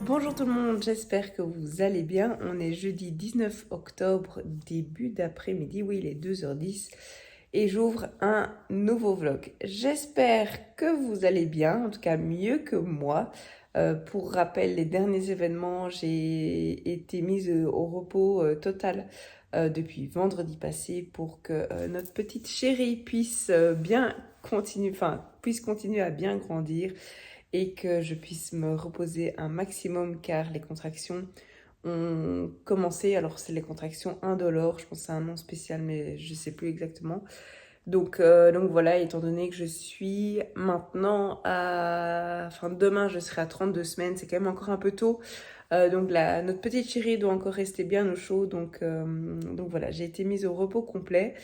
Bonjour tout le monde, j'espère que vous allez bien. On est jeudi 19 octobre, début d'après-midi, oui il est 2h10 et j'ouvre un nouveau vlog. J'espère que vous allez bien, en tout cas mieux que moi. Pour rappel, les derniers événements, j'ai été mise au repos total depuis vendredi passé pour que notre petite chérie puisse puisse continuer à bien grandir et que je puisse me reposer un maximum car les contractions ont commencé. Alors c'est les contractions indolores, je pense que c'est un nom spécial mais je sais plus exactement. Donc voilà, étant donné que je suis maintenant à... Enfin demain je serai à 32 semaines, c'est quand même encore un peu tôt. Notre petite chérie doit encore rester bien au chaud, donc voilà, j'ai été mise au repos complet.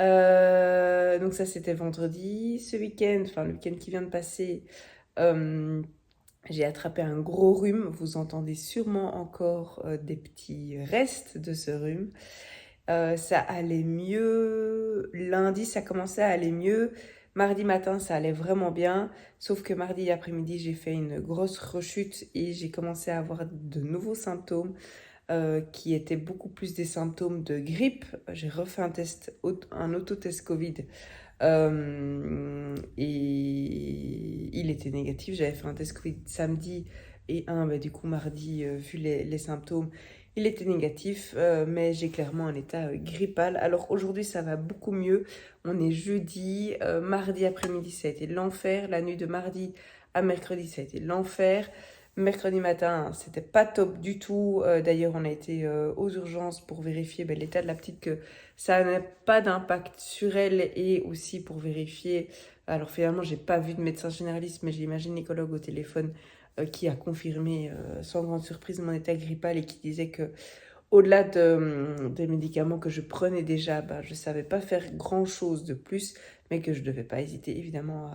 Donc ça c'était vendredi. Ce week-end, enfin le week-end qui vient de passer, euh, j'ai attrapé un gros rhume. Vous entendez sûrement encore des petits restes de ce rhume. Ça allait mieux. Lundi, ça commençait à aller mieux. Mardi matin, ça allait vraiment bien. Sauf que mardi après-midi, j'ai fait une grosse rechute et j'ai commencé à avoir de nouveaux symptômes qui étaient beaucoup plus des symptômes de grippe. J'ai refait un autotest Covid et il était négatif. J'avais fait un test Covid samedi et du coup mardi, vu les symptômes, il était négatif, mais j'ai clairement un état grippal. Alors aujourd'hui, ça va beaucoup mieux. On est jeudi, mardi après-midi, ça a été l'enfer. La nuit de mardi à mercredi, ça a été l'enfer. Mercredi matin, c'était pas top du tout. D'ailleurs, on a été aux urgences pour vérifier l'état de la petite, que ça n'a pas d'impact sur elle, et aussi pour vérifier. Alors finalement, j'ai pas vu de médecin généraliste, mais j'ai un gynécologue au téléphone qui a confirmé sans grande surprise mon état grippal et qui disait que au-delà des médicaments que je prenais déjà, je savais pas faire grand-chose de plus, mais que je devais pas hésiter évidemment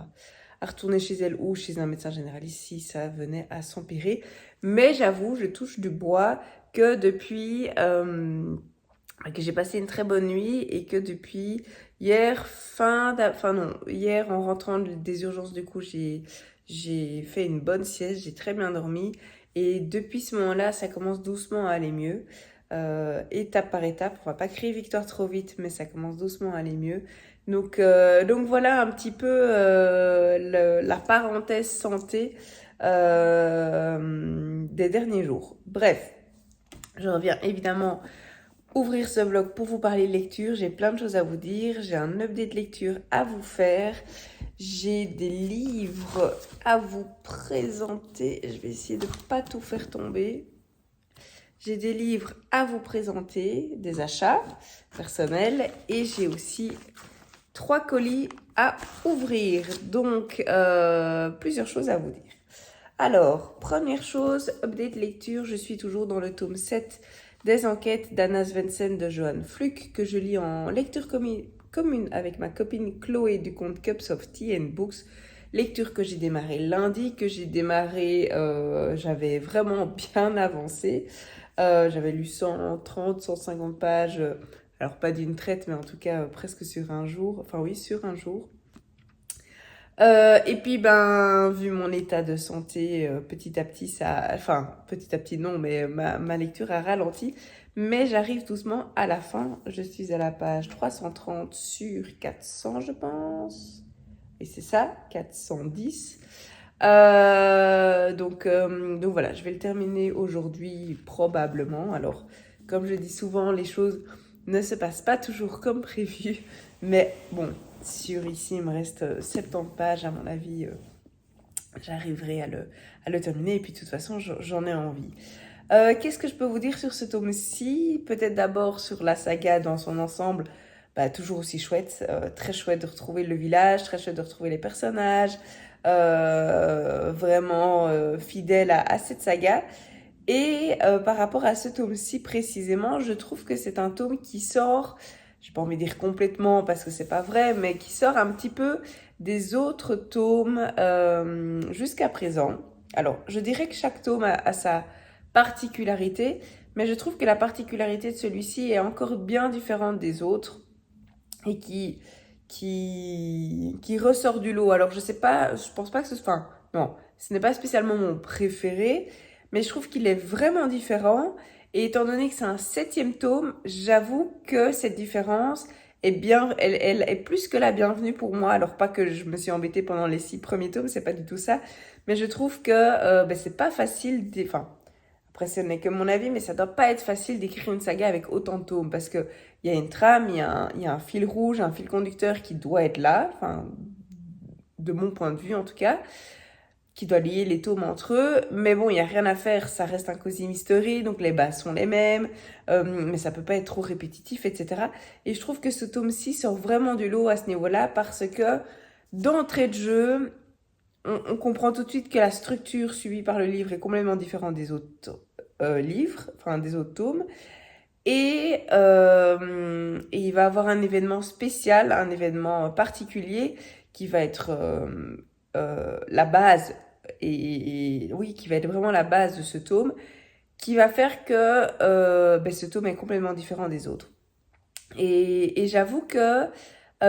à retourner chez elle ou chez un médecin généraliste si ça venait à s'empirer. Mais j'avoue, je touche du bois, que depuis que j'ai passé une très bonne nuit et que depuis hier, hier en rentrant des urgences, du coup, j'ai fait une bonne sieste, j'ai très bien dormi. Et depuis ce moment-là, ça commence doucement à aller mieux. Étape par étape, on va pas crier victoire trop vite, mais ça commence doucement à aller mieux. Donc voilà un petit peu la parenthèse santé des derniers jours. Bref, je reviens évidemment ouvrir ce vlog pour vous parler lecture. J'ai plein de choses à vous dire. J'ai un update lecture à vous faire. J'ai des livres à vous présenter. Je vais essayer de ne pas tout faire tomber. J'ai des livres à vous présenter, des achats personnels. Et j'ai aussi 3 colis à ouvrir. Donc, plusieurs choses à vous dire. Alors, première chose, update lecture. Je suis toujours dans le tome 7 des enquêtes d'Anna Svensson de Johan Fluck, que je lis en lecture commune avec ma copine Chloé du compte Cups of Tea and Books. Lecture que j'ai démarré lundi, j'avais vraiment bien avancé. J'avais lu 130, 150 pages, alors pas d'une traite, mais en tout cas presque sur un jour. Enfin oui, sur un jour. Et puis, vu mon état de santé, petit à petit, petit à petit, non, mais ma lecture a ralenti. Mais j'arrive doucement à la fin. Je suis à la page 330 sur 400, je pense. Et c'est ça, 410. Donc voilà, je vais le terminer aujourd'hui, probablement. Alors, comme je dis souvent, les choses ne se passent pas toujours comme prévu. Mais bon, sur ici, il me reste 70 pages, à mon avis, j'arriverai à le terminer. Et puis, de toute façon, j'en ai envie. Qu'est-ce que je peux vous dire sur ce tome-ci? Peut-être d'abord sur la saga dans son ensemble. Toujours aussi chouette, très chouette de retrouver le village, très chouette de retrouver les personnages, vraiment fidèle à cette saga. Et par rapport à ce tome-ci précisément, je trouve que c'est un tome qui sort, j'ai pas envie de dire complètement parce que c'est pas vrai, mais qui sort un petit peu des autres tomes jusqu'à présent. Alors, je dirais que chaque tome a sa particularité, mais je trouve que la particularité de celui-ci est encore bien différente des autres et qui ressort du lot. Alors, je sais pas, je pense pas que ce soit... Enfin, non, ce n'est pas spécialement mon préféré, mais je trouve qu'il est vraiment différent. Et étant donné que c'est un 7e tome, j'avoue que cette différence est bien, elle est plus que la bienvenue pour moi. Alors pas que je me suis embêtée pendant les 6 premiers tomes, c'est pas du tout ça, mais je trouve que c'est pas facile, enfin, après ce n'est que mon avis, mais ça doit pas être facile d'écrire une saga avec autant de tomes, parce que il y a une trame, il y a un fil rouge, un fil conducteur qui doit être là, enfin, de mon point de vue en tout cas, qui doit lier les tomes entre eux. Mais bon, il n'y a rien à faire, ça reste un cosy mystery, donc les bases sont les mêmes, mais ça peut pas être trop répétitif, etc. Et je trouve que ce tome-ci sort vraiment du lot à ce niveau-là, parce que d'entrée de jeu, on comprend tout de suite que la structure suivie par le livre est complètement différente des autres livres, enfin des autres tomes. Et il va avoir un événement spécial, un événement particulier qui va être la base, oui, qui va être vraiment la base de ce tome, qui va faire que ce tome est complètement différent des autres. Et j'avoue que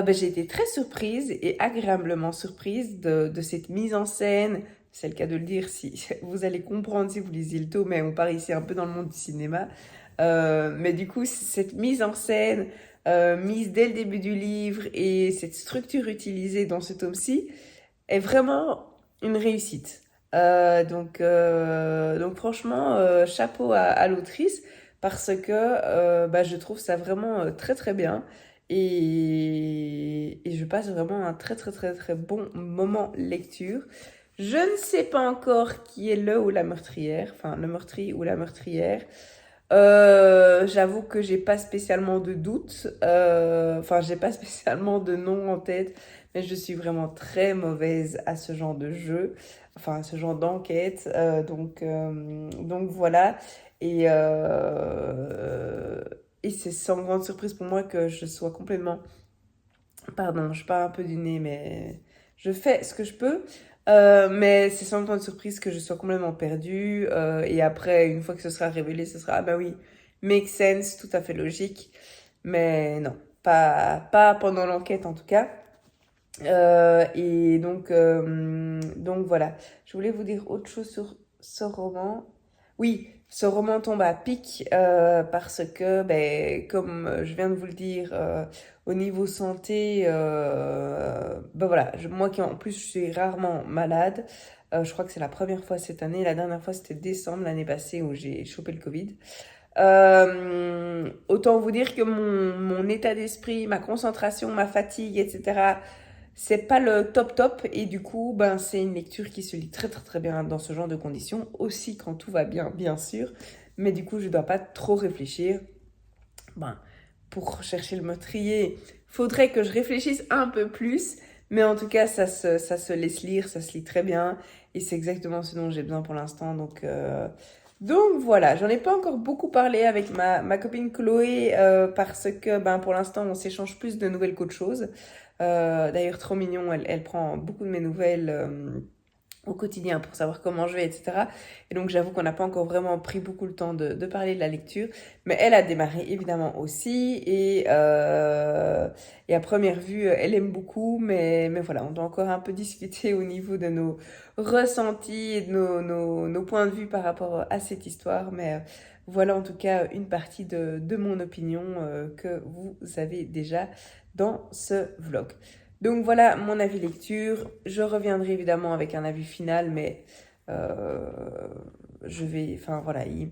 j'ai été très surprise et agréablement surprise de cette mise en scène. C'est le cas de le dire, si vous allez comprendre si vous lisez le tome, mais on part ici un peu dans le monde du cinéma. Mais du coup, cette mise en scène, mise dès le début du livre, et cette structure utilisée dans ce tome-ci est vraiment une réussite. Donc franchement, chapeau à l'autrice, parce que je trouve ça vraiment très très bien. Et je passe vraiment un très très très très bon moment lecture. Je ne sais pas encore qui est le ou la meurtrière, enfin le meurtrier ou la meurtrière. J'avoue que j'ai pas spécialement de doute, enfin j'ai pas spécialement de nom en tête, mais je suis vraiment très mauvaise à ce genre de jeu, enfin à ce genre d'enquête, donc voilà. Et c'est sans grande surprise pour moi que je sois complètement, pardon, je pars un peu du nez, mais je fais ce que je peux. Mais c'est sans grande surprise que je sois complètement perdue. Et après, une fois que ce sera révélé, ce sera, ah bah oui, make sense, tout à fait logique. Mais non, pas pendant l'enquête en tout cas. Donc voilà. Je voulais vous dire autre chose sur ce roman. Oui, ce roman tombe à pic parce que, comme je viens de vous le dire, au niveau santé, voilà, moi qui en plus je suis rarement malade, je crois que c'est la première fois cette année, la dernière fois c'était décembre l'année passée où j'ai chopé le Covid. Autant vous dire que mon état d'esprit, ma concentration, ma fatigue, etc., c'est pas le top top, et du coup, c'est une lecture qui se lit très très très bien dans ce genre de conditions, aussi quand tout va bien, bien sûr, mais du coup, je dois pas trop réfléchir. Pour chercher le meurtrier, faudrait que je réfléchisse un peu plus, mais en tout cas, ça se laisse lire, ça se lit très bien, et c'est exactement ce dont j'ai besoin pour l'instant, donc voilà, j'en ai pas encore beaucoup parlé avec ma copine Chloé, parce que pour l'instant on s'échange plus de nouvelles qu'autre chose. D'ailleurs, trop mignon, elle prend beaucoup de mes nouvelles au quotidien pour savoir comment je vais, etc. Et donc j'avoue qu'on n'a pas encore vraiment pris beaucoup le temps de parler de la lecture, mais elle a démarré évidemment aussi, et à première vue elle aime beaucoup, mais voilà, on doit encore un peu discuter au niveau de nos ressentis et de nos points de vue par rapport à cette histoire, mais voilà en tout cas une partie de mon opinion que vous avez déjà dans ce vlog. Donc voilà mon avis lecture. Je reviendrai évidemment avec un avis final, mais enfin voilà, il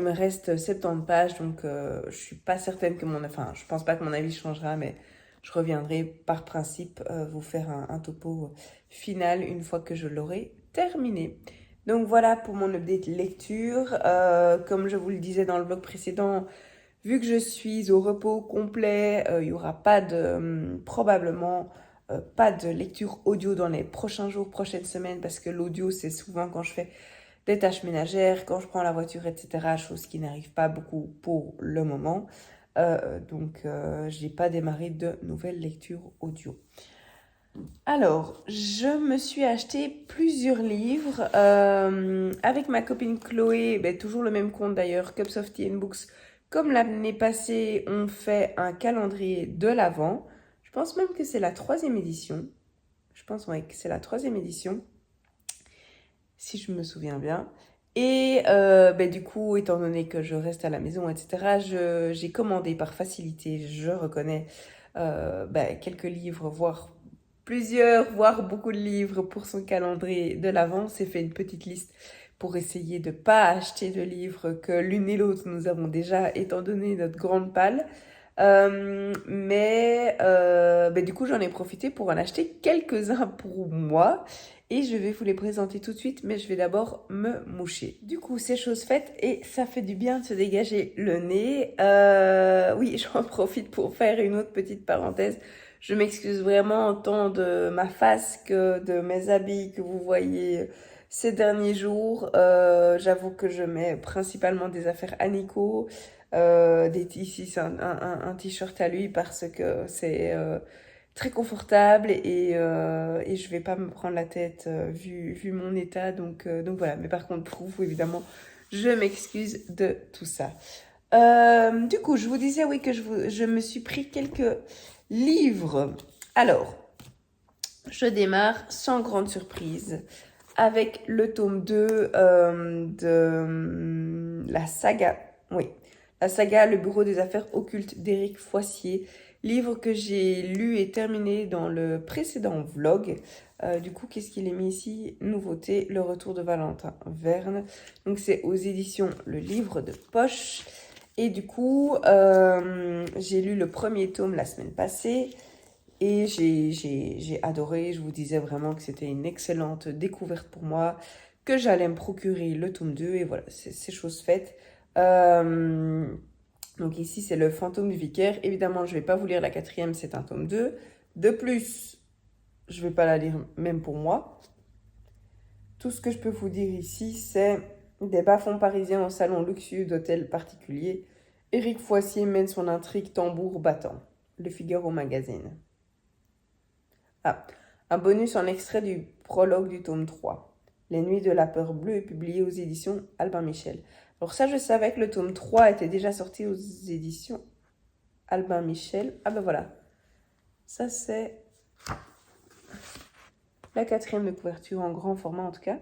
me reste 70 pages, donc je suis pas certaine que je pense pas que mon avis changera, mais je reviendrai par principe vous faire un topo final une fois que je l'aurai terminé. Donc voilà pour mon update lecture. Comme je vous le disais dans le vlog précédent, vu que je suis au repos complet, il n'y aura probablement pas de lecture audio dans les prochains jours, prochaines semaines, parce que l'audio, c'est souvent quand je fais des tâches ménagères, quand je prends la voiture, etc., chose qui n'arrive pas beaucoup pour le moment. Je n'ai pas démarré de nouvelles lectures audio. Alors, je me suis acheté plusieurs livres avec ma copine Chloé, toujours le même compte d'ailleurs, Cups of Tea and Books. Comme l'année passée, on fait un calendrier de l'Avent. Je pense même que c'est la 3e édition. Je pense que c'est la 3e édition. si je me souviens bien. Et du coup, étant donné que je reste à la maison, etc., j'ai commandé par facilité, je reconnais, quelques livres, voire plusieurs, voire beaucoup de livres pour son calendrier de l'Avent. C'est fait une petite liste pour essayer de ne pas acheter de livres que l'une et l'autre nous avons déjà, étant donné notre grande palle. Du coup, j'en ai profité pour en acheter quelques-uns pour moi. Et je vais vous les présenter tout de suite, mais je vais d'abord me moucher. Du coup, c'est chose faite et ça fait du bien de se dégager le nez. Oui, j'en profite pour faire une autre petite parenthèse. Je m'excuse vraiment tant de ma face que de mes habits que vous voyez ces derniers jours. J'avoue que je mets principalement des affaires à Nico. Ici, c'est un t-shirt à lui parce que c'est très confortable et je vais pas me prendre la tête vu mon état. Donc voilà, mais par contre, pour vous, évidemment, je m'excuse de tout ça. Du coup, je vous disais, oui, que je me suis pris quelques livres. Alors, je démarre sans grande surprise avec le tome 2 de la saga. Oui, la saga Le Bureau des Affaires Occultes d'Éric Foissier. Livre que j'ai lu et terminé dans le précédent vlog. Du coup, qu'est-ce qu'il est mis ici? Nouveauté, Le Retour de Valentin Verne. Donc, c'est aux éditions Le Livre de Poche. Et du coup, j'ai lu le premier tome la semaine passée. Et j'ai adoré, je vous disais vraiment que c'était une excellente découverte pour moi, que j'allais me procurer le tome 2, et voilà, c'est chose faite. Donc ici, c'est le fantôme du vicaire. Évidemment, je ne vais pas vous lire la quatrième, c'est un tome 2. De plus, je ne vais pas la lire même pour moi. Tout ce que je peux vous dire ici, c'est des bas-fonds parisiens au salon luxueux d'hôtels particuliers. Éric Foissier mène son intrigue tambour battant. Le Figaro Magazine. Ah, un bonus en extrait du prologue du tome 3. Les Nuits de la Peur Bleue est publié aux éditions Albin Michel. Alors ça, je savais que le tome 3 était déjà sorti aux éditions Albin Michel. Ah ben voilà. Ça, c'est la quatrième de couverture en grand format en tout cas.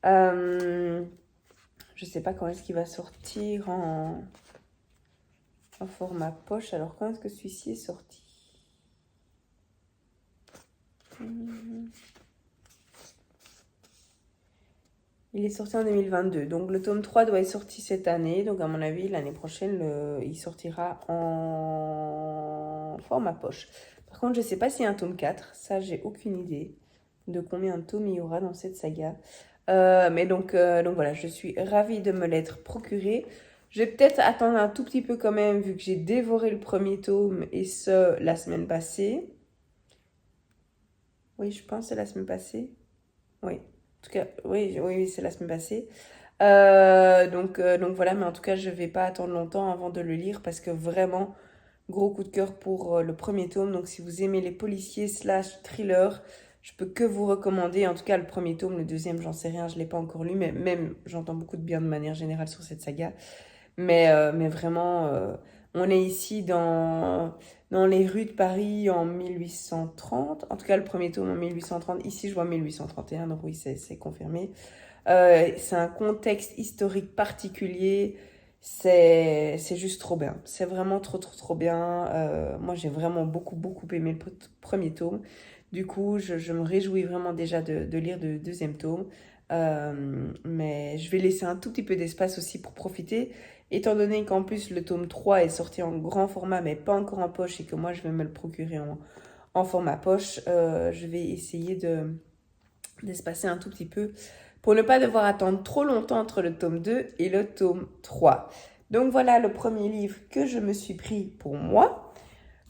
Je sais pas quand est-ce qu'il va sortir en format poche. Alors quand est-ce que celui-ci est sorti? Il est sorti en 2022, donc le tome 3 doit être sorti cette année, donc à mon avis l'année prochaine il sortira en format poche. Par contre je ne sais pas s'il y a un tome 4, ça j'ai aucune idée de combien de tomes il y aura dans cette saga. Donc voilà, je suis ravie de me l'être procuré. Je vais peut-être attendre un tout petit peu quand même vu que j'ai dévoré le premier tome et ce la semaine passée. Oui, je pense que c'est la semaine passée. Oui. En tout cas, oui, c'est la semaine passée. Donc voilà, mais en tout cas, je vais pas attendre longtemps avant de le lire parce que vraiment, gros coup de cœur pour le premier tome. Donc si vous aimez les policiers slash thrillers, je peux que vous recommander. En tout cas, le premier tome, le deuxième, j'en sais rien, je l'ai pas encore lu, mais même j'entends beaucoup de bien de manière générale sur cette saga. Mais vraiment, on est ici dans les rues de Paris en 1830. En tout cas, le premier tome en 1830. Ici, je vois 1831, donc oui, c'est confirmé. C'est un contexte historique particulier. C'est juste trop bien. C'est vraiment trop bien. Moi, j'ai vraiment beaucoup aimé le premier tome. Du coup, je me réjouis vraiment déjà de lire le deuxième tome. Mais je vais laisser un tout petit peu d'espace aussi pour profiter. Étant donné qu'en plus le tome 3 est sorti en grand format mais pas encore en poche et que moi je vais me le procurer en format poche, je vais essayer d'espacer un tout petit peu pour ne pas devoir attendre trop longtemps entre le tome 2 et le tome 3. Donc voilà le premier livre que je me suis pris pour moi.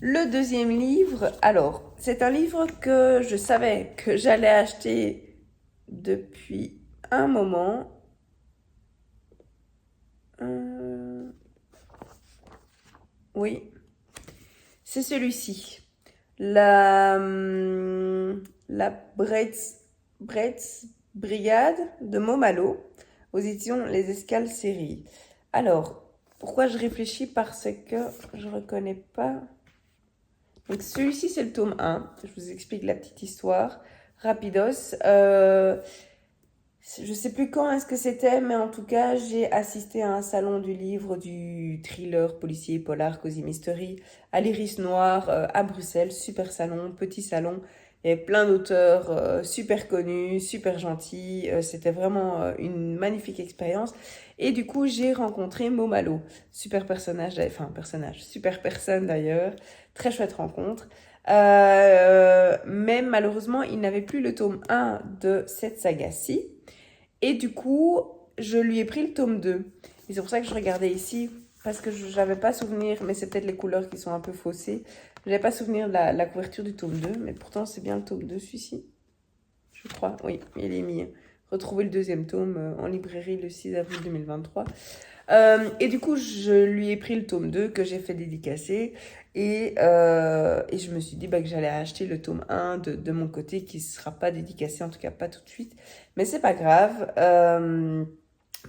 Le deuxième livre, alors c'est un livre que je savais que j'allais acheter depuis un moment. Oui, c'est celui-ci. La Bretz Brigade de Momalo aux éditions Les Escales Séries. Alors, pourquoi je réfléchis? Parce que je ne reconnais pas. Donc, celui-ci, c'est le tome 1. Je vous explique la petite histoire. Rapidos. Je sais plus quand est-ce que c'était, mais en tout cas, j'ai assisté à un salon du livre, du thriller policier polar Cozy Mystery à l'Iris Noir à Bruxelles. Super salon, petit salon. Il y avait plein d'auteurs super connus, super gentils. C'était vraiment une magnifique expérience. Et du coup, j'ai rencontré Momalo. Super personnage, enfin personnage, super personne d'ailleurs. Très chouette rencontre. Mais malheureusement, il n'avait plus le tome 1 de cette saga-ci. Et du coup, je lui ai pris le tome 2. Et c'est pour ça que je regardais ici, parce que je n'avais pas souvenir, mais c'est peut-être les couleurs qui sont un peu faussées. Je n'avais pas souvenir de la couverture du tome 2, mais pourtant c'est bien le tome 2, celui-ci. Je crois, oui, il est mis. Retrouver le deuxième tome en librairie le 6 avril 2023. Et du coup, je lui ai pris le tome 2 que j'ai fait dédicacer. Et je me suis dit que j'allais acheter le tome 1 de mon côté qui ne sera pas dédicacé, en tout cas pas tout de suite. Mais c'est pas grave,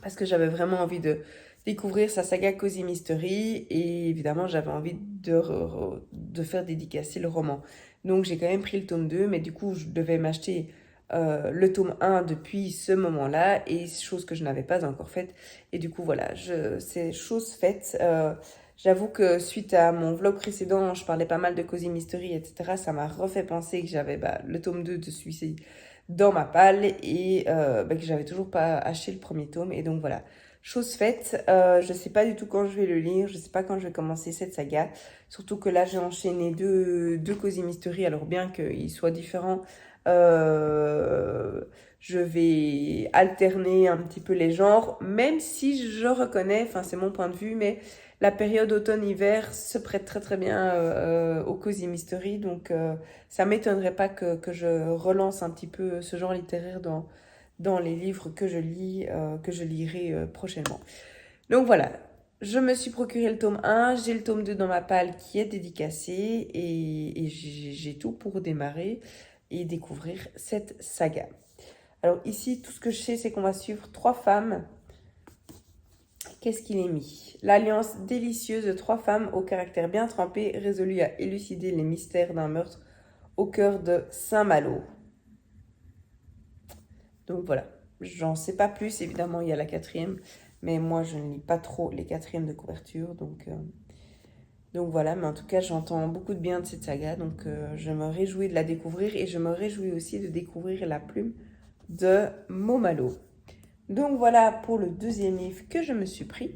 parce que j'avais vraiment envie de découvrir sa saga Cozy Mystery. Et évidemment, j'avais envie de faire dédicacer le roman. Donc j'ai quand même pris le tome 2, mais du coup, je devais m'acheter le tome 1 depuis ce moment-là, et chose que je n'avais pas encore faite. Et du coup, voilà, c'est chose faite. J'avoue que suite à mon vlog précédent, je parlais pas mal de Cozy Mystery, etc. Ça m'a refait penser que j'avais le tome 2 de celui-ci dans ma palle et que j'avais toujours pas acheté le premier tome. Et donc voilà, chose faite. Je sais pas du tout quand je vais le lire, je sais pas quand je vais commencer cette saga. Surtout que là, j'ai enchaîné deux Cozy Mystery, alors bien qu'ils soient différents. Euh, je vais alterner un petit peu les genres, même si je reconnais, enfin c'est mon point de vue, mais la période automne-hiver se prête très très bien au Cozy Mystery, donc ça m'étonnerait pas que je relance un petit peu ce genre littéraire dans les livres que je lis, que je lirai prochainement. Donc voilà, je me suis procuré le tome 1, j'ai le tome 2 dans ma palle qui est dédicacé et j'ai tout pour démarrer et découvrir cette saga. Alors ici, tout ce que je sais, c'est qu'on va suivre trois femmes. Qu'est-ce qu'il est mis? L'alliance délicieuse de trois femmes au caractère bien trempé, résolues à élucider les mystères d'un meurtre au cœur de Saint-Malo. Donc voilà, j'en sais pas plus, évidemment il y a la quatrième, mais moi je ne lis pas trop les quatrièmes de couverture, donc voilà, mais en tout cas j'entends beaucoup de bien de cette saga, donc je me réjouis de la découvrir et je me réjouis aussi de découvrir la plume de Momalo. Donc voilà pour le deuxième livre que je me suis pris.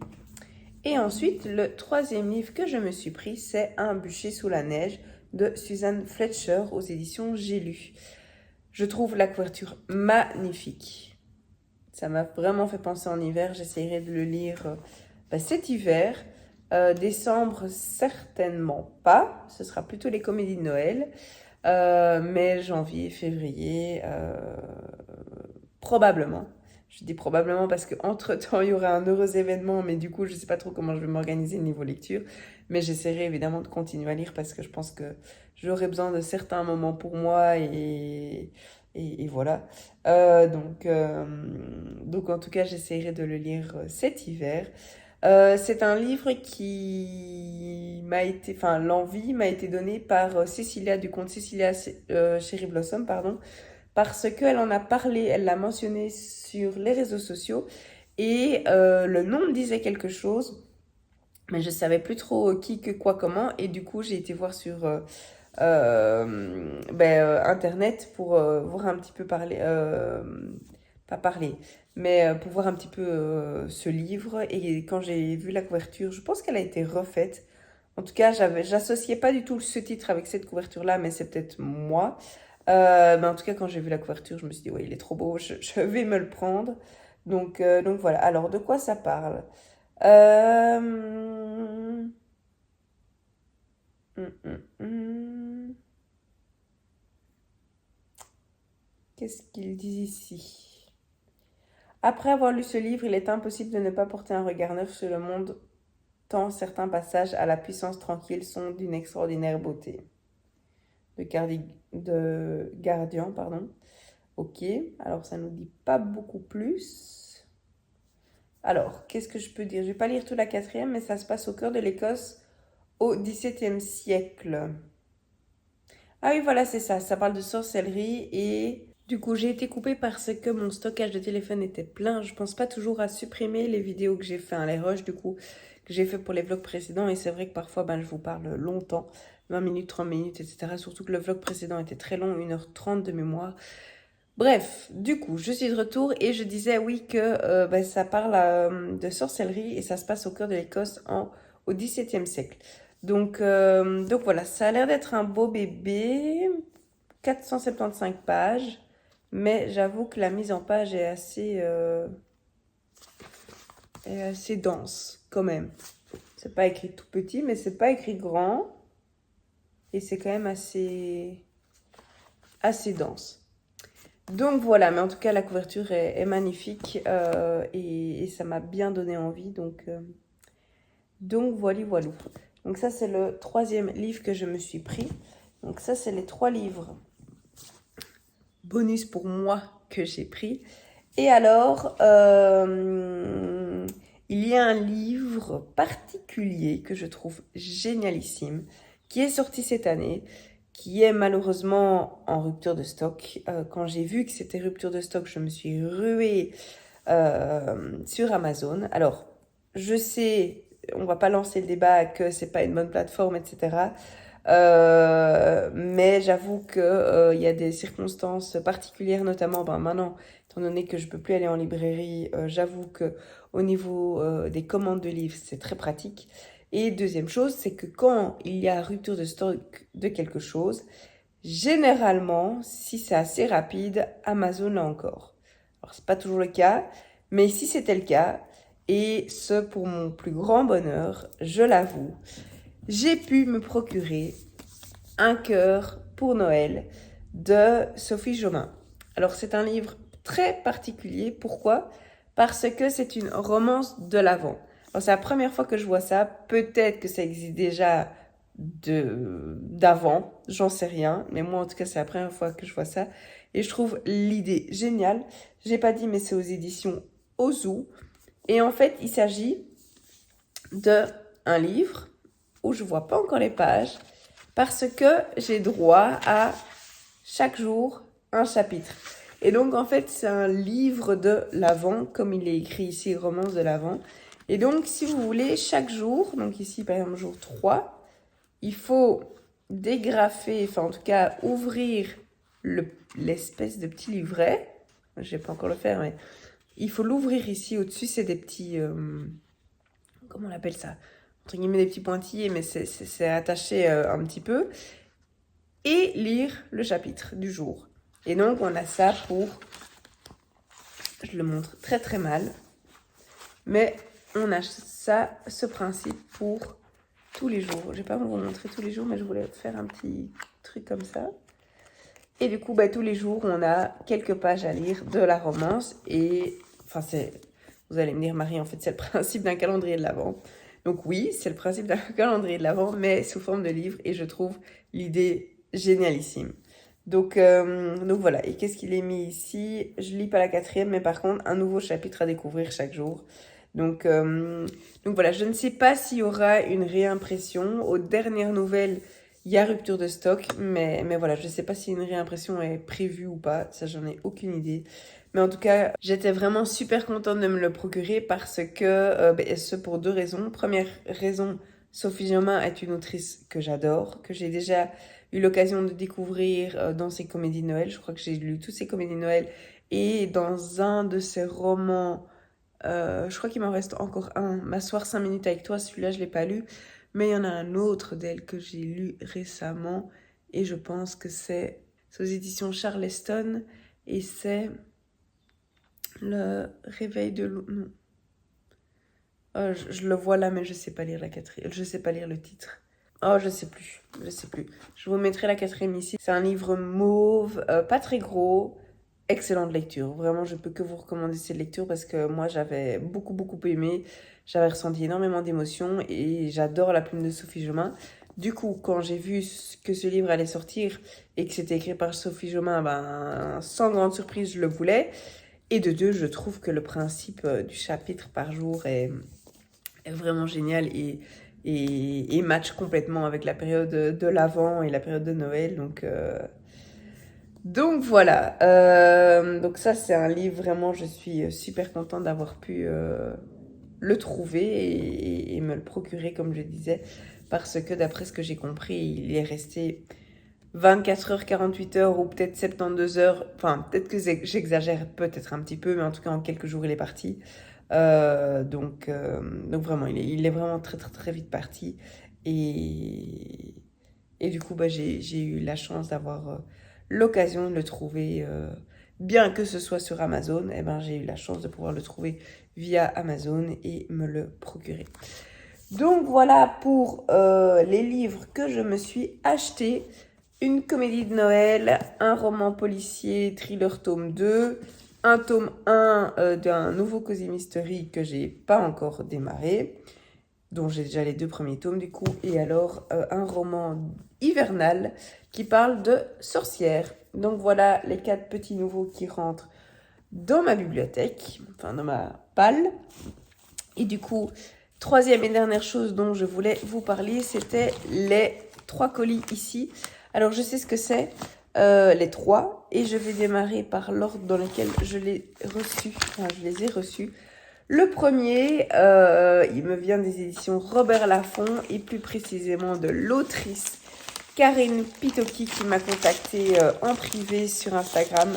Et ensuite, le troisième livre que je me suis pris, c'est Un bûcher sous la neige de Suzanne Fletcher aux éditions J'ai lu. Je trouve la couverture magnifique. Ça m'a vraiment fait penser en hiver. J'essaierai de le lire cet hiver. Décembre, certainement pas. Ce sera plutôt les comédies de Noël. Mais janvier, février, probablement. Je dis probablement parce qu'entre-temps, il y aura un heureux événement, mais du coup, je ne sais pas trop comment je vais m'organiser niveau lecture. Mais j'essaierai évidemment de continuer à lire parce que je pense que j'aurai besoin de certains moments pour moi et voilà. Donc, en tout cas, j'essaierai de le lire cet hiver. C'est un livre qui m'a été, enfin, l'envie m'a été donnée par Cécilia du compte Cécilia Cherry Blossom, pardon, parce qu'elle en a parlé, elle l'a mentionné sur les réseaux sociaux et le nom me disait quelque chose, mais je savais plus trop qui, que, quoi, comment, et du coup j'ai été voir sur internet pour voir un petit peu parler, pas parler, mais pour voir un petit peu ce livre. Et quand j'ai vu la couverture, je pense qu'elle a été refaite. En tout cas, j'associais pas du tout ce titre avec cette couverture-là, mais c'est peut-être moi. Mais en tout cas, quand j'ai vu la couverture, je me suis dit, ouais, il est trop beau, je vais me le prendre. Donc voilà. Alors, de quoi ça parle? Euh... Qu'est-ce qu'ils disent ici? Après avoir lu ce livre, il est impossible de ne pas porter un regard neuf sur le monde, tant certains passages à la puissance tranquille sont d'une extraordinaire beauté. De Gardien, pardon. Ok, alors ça nous dit pas beaucoup plus. Alors, qu'est-ce que je peux dire? Je vais pas lire toute la quatrième, mais ça se passe au cœur de l'Écosse au XVIIe siècle. Ah oui, voilà, c'est ça. Ça parle de sorcellerie et Du coup, j'ai été coupée parce que mon stockage de téléphone était plein. Je pense pas toujours à supprimer les vidéos que j'ai fait, les rushs du coup, que j'ai fait pour les vlogs précédents. Et c'est vrai que parfois, je vous parle longtemps, 20 minutes, 30 minutes, etc. Surtout que le vlog précédent était très long, 1h30 de mémoire. Bref, du coup, je suis de retour et je disais oui que ça parle de sorcellerie et ça se passe au cœur de l'Écosse au XVIIe siècle. Donc voilà, ça a l'air d'être un beau bébé, 475 pages, mais j'avoue que la mise en page est assez dense quand même. C'est pas écrit tout petit, mais c'est pas écrit grand et c'est quand même assez dense. Donc voilà, mais en tout cas la couverture est magnifique et ça m'a bien donné envie, donc voilà. Donc ça c'est le 3e livre que je me suis pris. Donc ça c'est les 3 livres bonus pour moi que j'ai pris. Et alors, il y a un livre particulier que je trouve génialissime, qui est sorti cette année, qui est malheureusement en rupture de stock. Quand j'ai vu que c'était rupture de stock, je me suis ruée sur Amazon. Alors, je sais, on va pas lancer le débat que c'est pas une bonne plateforme, etc. Mais j'avoue que y a des circonstances particulières, notamment maintenant, étant donné que je peux plus aller en librairie, j'avoue que au niveau des commandes de livres, c'est très pratique. Et deuxième chose, c'est que quand il y a rupture de stock de quelque chose, généralement, si c'est assez rapide, Amazon l'a encore. Alors c'est pas toujours le cas, mais si c'était le cas, et ce pour mon plus grand bonheur, je l'avoue, j'ai pu me procurer Un cœur pour Noël de Sophie Jomain. Alors c'est un livre très particulier. Pourquoi? Parce que c'est une romance de l'Avent. Alors c'est la première fois que je vois ça. Peut-être que ça existe déjà d'avant, j'en sais rien. Mais moi en tout cas c'est la première fois que je vois ça. Et je trouve l'idée géniale. J'ai pas dit mais c'est aux éditions Ozu. Et en fait il s'agit d'un livre où je vois pas encore les pages parce que j'ai droit à chaque jour un chapitre. Et donc en fait c'est un livre de l'Avent, comme il est écrit ici, romance de l'Avent. Et donc si vous voulez, chaque jour, donc ici par exemple jour 3, il faut dégrafer, enfin en tout cas ouvrir l'espèce de petit livret. Je vais pas encore le faire, mais il faut l'ouvrir ici au-dessus, c'est des petits... comment on appelle ça? Entre guillemets des petits pointillés, mais c'est attaché un petit peu. Et lire le chapitre du jour. Et donc on a ça pour... Je le montre très très mal. Mais on a ça, ce principe pour tous les jours. Je vais pas vous montrer tous les jours, mais je voulais faire un petit truc comme ça. Et du coup, tous les jours, on a quelques pages à lire de la romance. Et enfin, vous allez me dire, Marie, en fait, c'est le principe d'un calendrier de l'Avent. Donc oui, c'est le principe d'un calendrier de l'Avent, mais sous forme de livre. Et je trouve l'idée génialissime. Donc voilà. Et qu'est-ce qu'il est mis ici? Je lis pas la 4e, mais par contre, un nouveau chapitre à découvrir chaque jour. Donc voilà, je ne sais pas s'il y aura une réimpression. Aux dernières nouvelles, il y a rupture de stock, mais voilà, je ne sais pas si une réimpression est prévue ou pas. Ça, j'en ai aucune idée. Mais en tout cas, j'étais vraiment super contente de me le procurer parce que, ce pour 2 raisons. Première raison, Sophie Jomain est une autrice que j'adore, que j'ai déjà eu l'occasion de découvrir dans ses comédies de Noël. Je crois que j'ai lu toutes ses comédies de Noël et dans un de ses romans, je crois qu'il m'en reste encore un, M'asseoir 5 minutes avec toi, celui-là je l'ai pas lu, mais il y en a un autre d'elle que j'ai lu récemment et je pense que c'est aux éditions Charleston et c'est Le réveil de l'eau. Non. Oh, je le vois là, mais je sais pas lire la 4e. Je sais pas lire le titre. Oh, je sais plus. Je vous mettrai la 4e ici. C'est un livre mauve, pas très gros. Excellente lecture. Vraiment, je peux que vous recommander cette lecture parce que moi, j'avais beaucoup aimé. J'avais ressenti énormément d'émotions et j'adore la plume de Sophie Jomain. Du coup, quand j'ai vu que ce livre allait sortir et que c'était écrit par Sophie Jomain, sans grande surprise, je le voulais. Et de deux, je trouve que le principe du chapitre par jour est vraiment génial et match complètement avec la période de l'Avent et la période de Noël. Donc Donc voilà, donc ça c'est un livre vraiment, je suis super contente d'avoir pu le trouver et me le procurer comme je disais, parce que d'après ce que j'ai compris, il est resté 24 heures, 48 heures ou peut-être 72 heures, enfin peut-être que j'exagère peut-être un petit peu, mais en tout cas en quelques jours il est parti. Donc vraiment, il est vraiment très très très vite parti. Et, et du coup, bah, j'ai eu la chance d'avoir l'occasion de le trouver, bien que ce soit sur Amazon, eh ben, j'ai eu la chance de pouvoir le trouver via Amazon et me le procurer. Donc voilà pour les livres que je me suis achetés. Une comédie de Noël, un roman policier, thriller tome 2, un tome 1 d'un nouveau Cozy Mystery que j'ai pas encore démarré, dont j'ai déjà les 2 premiers tomes du coup, et alors un roman hivernal qui parle de sorcières. Donc voilà les 4 petits nouveaux qui rentrent dans ma bibliothèque, enfin dans ma palle. Et du coup, troisième et dernière chose dont je voulais vous parler, c'était les 3 colis ici. Alors je sais ce que c'est, les 3, et je vais démarrer par l'ordre dans lequel je les ai reçus. Le premier, il me vient des éditions Robert Laffont et plus précisément de l'autrice Karine Pitoki qui m'a contactée en privé sur Instagram.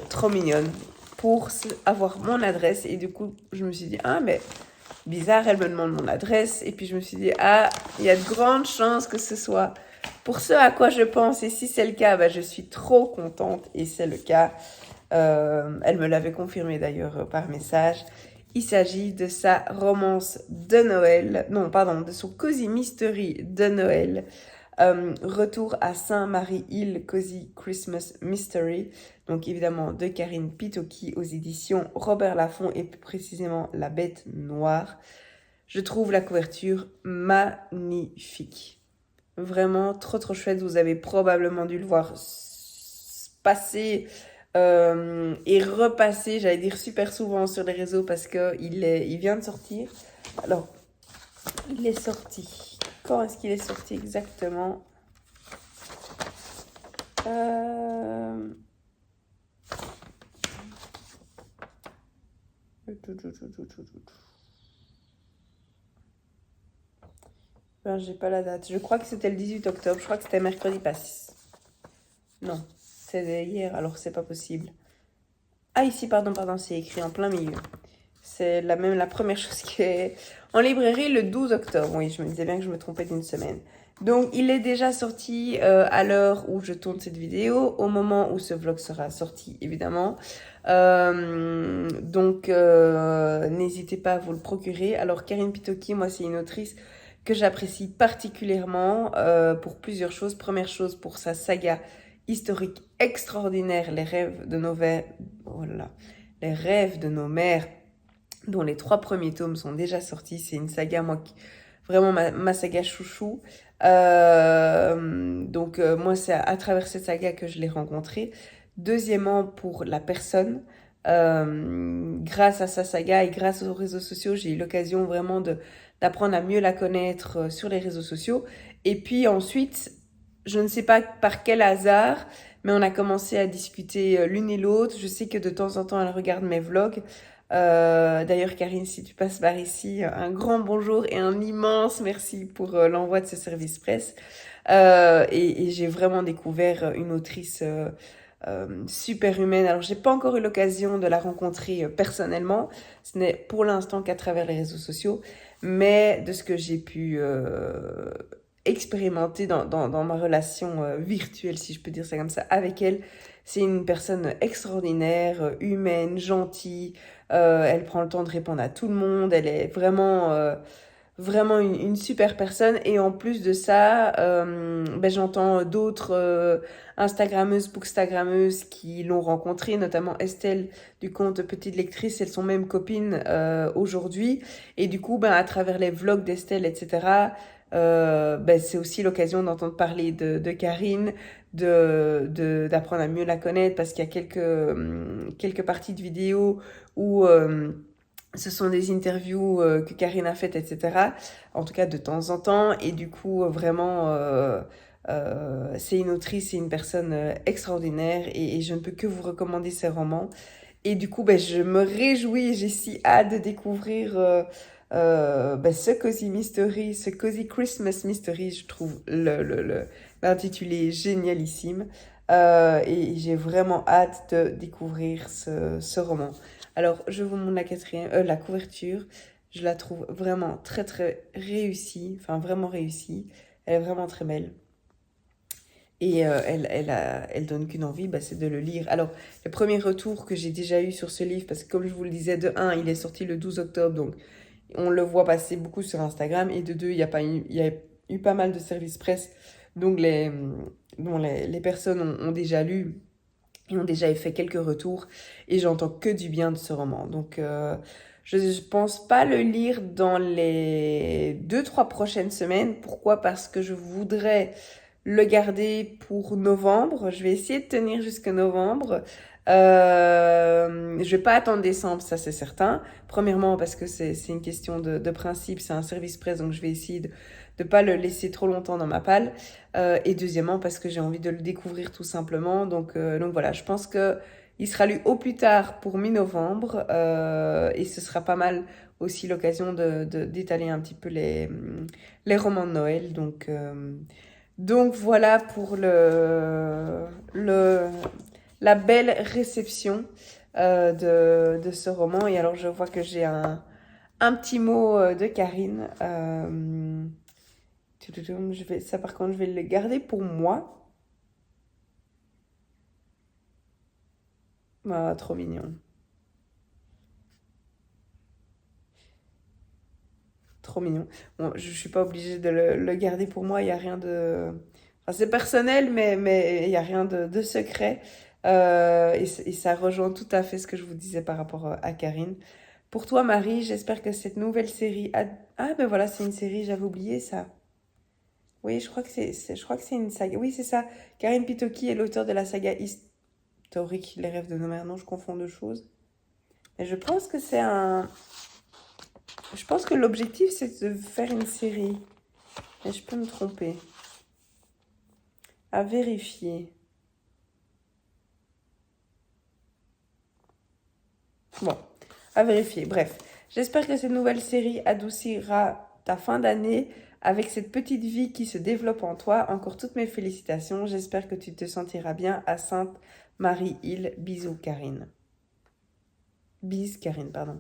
Trop mignonne pour avoir mon adresse et du coup je me suis dit ah mais bizarre, elle me demande mon adresse et puis je me suis dit ah il y a de grandes chances que ce soit pour ce à quoi je pense et si c'est le cas bah, je suis trop contente et c'est le cas. Elle me l'avait confirmé d'ailleurs par message. Il s'agit de sa romance de Noël, non pardon, de son Cozy Mystery de Noël. Retour à Saint-Marie-Île, Cozy Christmas Mystery, donc évidemment de Karine Pitoki aux éditions Robert Laffont et plus précisément La Bête Noire. Je trouve la couverture magnifique. Vraiment trop trop chouette, vous avez probablement dû le voir passer et repasser, j'allais dire super souvent sur les réseaux parce qu'il vient de sortir. Alors, il est sorti. Quand est-ce qu'il est sorti exactement? Ben, j'ai pas la date. Je crois que c'était le 18 octobre. Je crois que c'était mercredi passé. Non, c'est hier, alors c'est pas possible. Ah, ici, pardon, c'est écrit en plein milieu. C'est la première chose qui est en librairie le 12 octobre. Oui, je me disais bien que je me trompais d'une semaine. Donc, il est déjà sorti à l'heure où je tourne cette vidéo, au moment où ce vlog sera sorti, évidemment. Donc, n'hésitez pas à vous le procurer. Alors, Karine Pitoki, moi, c'est une autrice que j'apprécie particulièrement pour plusieurs choses. Première chose, pour sa saga historique extraordinaire, Les rêves de nos mères, oh là là, Les rêves de nos mères, dont les 3 premiers tomes sont déjà sortis. C'est une saga, moi, vraiment ma saga chouchou. Moi, c'est à travers cette saga que je l'ai rencontrée. Deuxièmement, pour la personne, grâce à sa saga et grâce aux réseaux sociaux, j'ai eu l'occasion vraiment d'apprendre à mieux la connaître sur les réseaux sociaux. Et puis ensuite, je ne sais pas par quel hasard, mais on a commencé à discuter l'une et l'autre. Je sais que de temps en temps, elle regarde mes vlogs. D'ailleurs, Karine, si tu passes par ici, un grand bonjour et un immense merci pour l'envoi de ce service presse. Et j'ai vraiment découvert une autrice super humaine. Alors, j'ai pas encore eu l'occasion de la rencontrer personnellement. Ce n'est pour l'instant qu'à travers les réseaux sociaux. Mais de ce que j'ai pu expérimenté dans ma relation virtuelle, si je peux dire ça comme ça, avec elle. C'est une personne extraordinaire, humaine, gentille. Elle prend le temps de répondre à tout le monde. Elle est vraiment une super personne. Et en plus de ça, j'entends d'autres Instagrammeuses, bookstagrammeuses qui l'ont rencontrée, notamment Estelle du compte Petite Lectrice. Elles sont même copines aujourd'hui. Et du coup, à travers les vlogs d'Estelle, etc., c'est aussi l'occasion d'entendre parler de Karine, d'apprendre à mieux la connaître parce qu'il y a quelques parties de vidéos où ce sont des interviews que Karine a faites, etc. En tout cas, de temps en temps. Et du coup, vraiment, C'est une autrice, c'est une personne extraordinaire et je ne peux que vous recommander ses romans. Et du coup, ben, je me réjouis, j'ai si hâte de découvrir ben, ce Cozy Mystery, ce Cozy Christmas Mystery. Je trouve l'intitulé génialissime. Et j'ai vraiment hâte de découvrir ce roman. Alors, je vous montre la couverture. Je la trouve vraiment très très réussie, enfin vraiment réussie. Elle est vraiment très belle. Et elle donne qu'une envie, bah, c'est de le lire. Alors, le premier retour que j'ai déjà eu sur ce livre, parce que comme je vous le disais, de un, il est sorti le 12 octobre, donc on le voit passer beaucoup sur Instagram, et de deux, il y a eu pas mal de services presse, donc dont les personnes ont déjà lu et ont déjà fait quelques retours, et j'entends que du bien de ce roman. Donc, je ne pense pas le lire dans les 2-3 prochaines semaines. Pourquoi? Parce que je voudrais le garder pour novembre. Je vais essayer de tenir jusqu'à novembre. Je vais pas attendre décembre, ça c'est certain. Premièrement parce que c'est une question de principe, c'est un service presse, donc je vais essayer de pas le laisser trop longtemps dans ma palle. Et deuxièmement parce que j'ai envie de le découvrir tout simplement. Donc voilà, je pense que il sera lu au plus tard pour mi-novembre et ce sera pas mal aussi l'occasion d'étaler un petit peu les romans de Noël. Donc voilà pour la belle réception de ce roman. Et alors je vois que j'ai un petit mot de Karine. Ça par contre je vais le garder pour moi. Ah, trop mignon. Trop mignon. Bon, je suis pas obligée de le garder pour moi, il n'y a rien de... Enfin, c'est personnel, mais il n'y a rien de secret. Et ça rejoint tout à fait ce que je vous disais par rapport à Karine. Pour toi, Marie, j'espère que cette nouvelle série... Ah, ben voilà, c'est une série, j'avais oublié ça. Oui, je crois que c'est une saga. Oui, c'est ça. Karine Pitoki est l'auteur de la saga historique Les Rêves de nos mères. Non, je confonds deux choses. Mais je pense que c'est un... Je pense que l'objectif, c'est de faire une série. Mais je peux me tromper. À vérifier. Bon, à vérifier. Bref, j'espère que cette nouvelle série adoucira ta fin d'année avec cette petite vie qui se développe en toi. Encore toutes mes félicitations. J'espère que tu te sentiras bien à Sainte-Marie-Île. Bisous, Karine. Bis, Karine, pardon.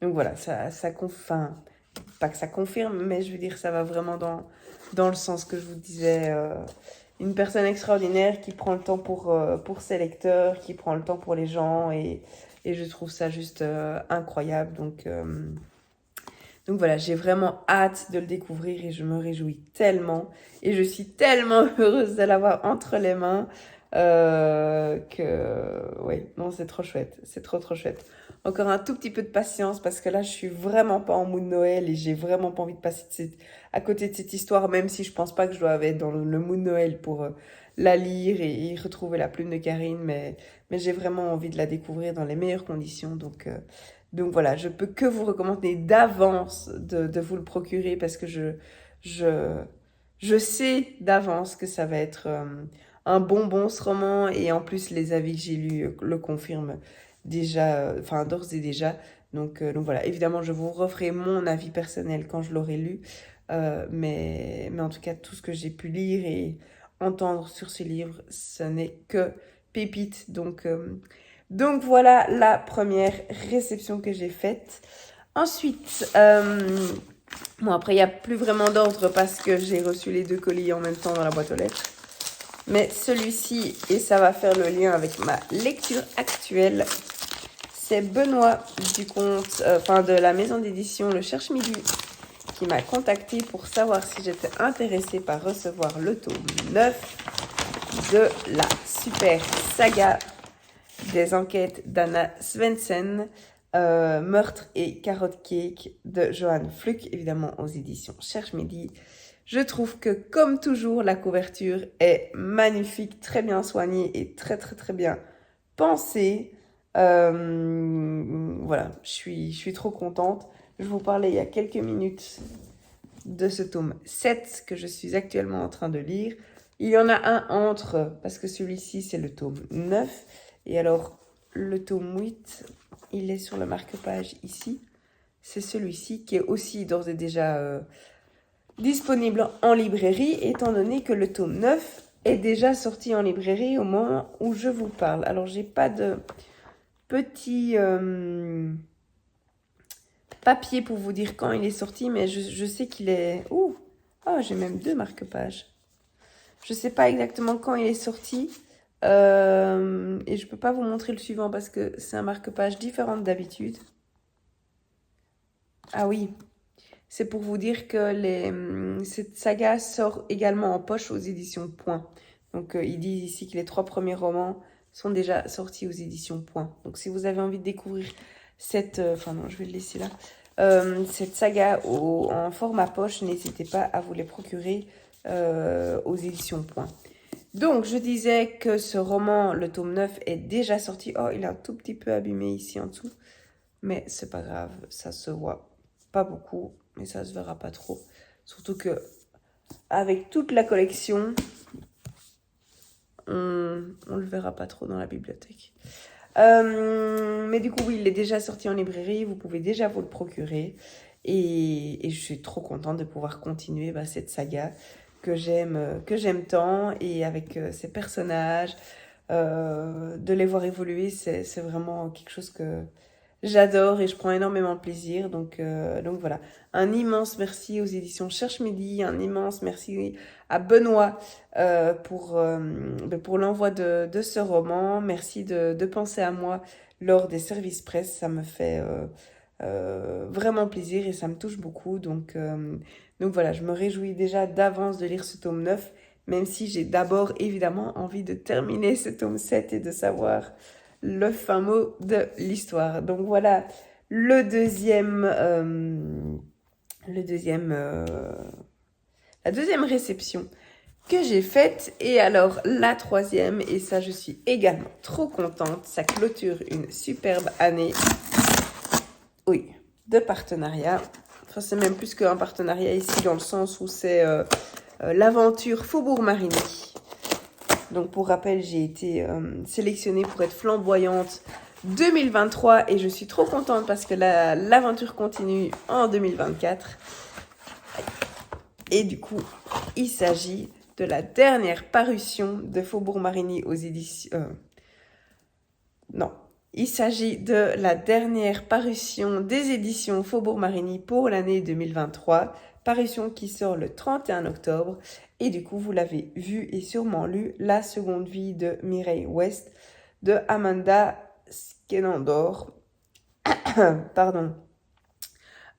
Donc voilà, enfin, pas que ça confirme, mais je veux dire, ça va vraiment dans le sens que je vous disais. Une personne extraordinaire qui prend le temps pour ses lecteurs, qui prend le temps pour les gens, et je trouve ça juste incroyable. Donc voilà, j'ai vraiment hâte de le découvrir et je me réjouis tellement. Et je suis tellement heureuse de l'avoir entre les mains que... Oui, non, c'est trop chouette. C'est trop, trop chouette. Encore un tout petit peu de patience parce que là, je suis vraiment pas en mood Noël et j'ai vraiment pas envie de passer à côté de cette histoire, même si je pense pas que je dois être dans le mood Noël pour la lire et retrouver la plume de Karine, mais j'ai vraiment envie de la découvrir dans les meilleures conditions. Donc voilà, je peux que vous recommander d'avance de vous le procurer parce que je, je sais d'avance que ça va être un bonbon ce roman et en plus les avis que j'ai lus le confirment déjà, enfin d'ores et déjà. Donc voilà, évidemment je vous referai mon avis personnel quand je l'aurai lu, mais en tout cas tout ce que j'ai pu lire et entendre sur ce livre, ce n'est que pépite. Donc voilà la première réception que j'ai faite. Ensuite, bon après il n'y a plus vraiment d'ordre parce que j'ai reçu les deux colis en même temps dans la boîte aux lettres. Mais celui-ci, et ça va faire le lien avec ma lecture actuelle, c'est Benoît du compte, de la maison d'édition Le Cherche Midi qui m'a contacté pour savoir si j'étais intéressée par recevoir le tome 9 de la super saga des enquêtes d'Anna Svensson, Meurtre et Carotte Cake de Johan Fluck, évidemment aux éditions Cherche Midi. Je trouve que, comme toujours, la couverture est magnifique, très bien soignée et très très très bien pensée. Voilà, je suis trop contente. Je vous parlais il y a quelques minutes de ce tome 7 que je suis actuellement en train de lire. Il y en a un entre, parce que celui-ci c'est le tome 9. Et alors, le tome 8, il est sur le marque-page ici. C'est celui-ci qui est aussi d'ores et déjà disponible en librairie, étant donné que le tome 9 est déjà sorti en librairie au moment où je vous parle. Alors, j'ai pas de petit papier pour vous dire quand il est sorti, mais je sais qu'il est... Ouh, oh, j'ai même 2 marque-pages. Je sais pas exactement quand il est sorti. Et je peux pas vous montrer le suivant parce que c'est un marque-page différent d'habitude. Ah oui, c'est pour vous dire que cette saga sort également en poche aux éditions Point. Donc ils disent ici que les 3 premiers romans sont déjà sortis aux éditions Point. Donc si vous avez envie de découvrir cette... Enfin non, je vais le laisser là. Cette saga en format poche, n'hésitez pas à vous les procurer aux éditions Point. Donc, je disais que ce roman, le tome 9, est déjà sorti. Oh, il est un tout petit peu abîmé ici en dessous. Mais c'est pas grave, ça se voit pas beaucoup, mais ça se verra pas trop. Surtout que, avec toute la collection, on le verra pas trop dans la bibliothèque. Mais du coup, oui, il est déjà sorti en librairie. Vous pouvez déjà vous le procurer. Et je suis trop contente de pouvoir continuer cette saga que j'aime tant, et avec ces personnages, de les voir évoluer, c'est vraiment quelque chose que j'adore et je prends énormément de plaisir. Donc voilà, un immense merci aux éditions Cherche Midi, un immense merci à Benoît pour l'envoi de ce roman. Merci de penser à moi lors des services presse, ça me fait vraiment plaisir et ça me touche beaucoup. Donc voilà, je me réjouis déjà d'avance de lire ce tome 9, même si j'ai d'abord évidemment envie de terminer ce tome 7 et de savoir le fin mot de l'histoire. Donc voilà, la deuxième réception que j'ai faite. Et alors la troisième, et ça je suis également trop contente, ça clôture une superbe année. Oui, de partenariat. Enfin, c'est même plus qu'un partenariat ici, dans le sens où c'est l'aventure Faubourg Marigny. Donc, pour rappel, j'ai été sélectionnée pour être flamboyante 2023 et je suis trop contente parce que l'aventure continue en 2024. Et du coup, il s'agit de la dernière parution de Faubourg Marigny aux éditions... Non. Il s'agit de la dernière parution des éditions Faubourg Marigny pour l'année 2023, parution qui sort le 31 octobre. Et du coup, vous l'avez vu et sûrement lu, La seconde vie de Mireille West de Amanda Skenandor. Pardon.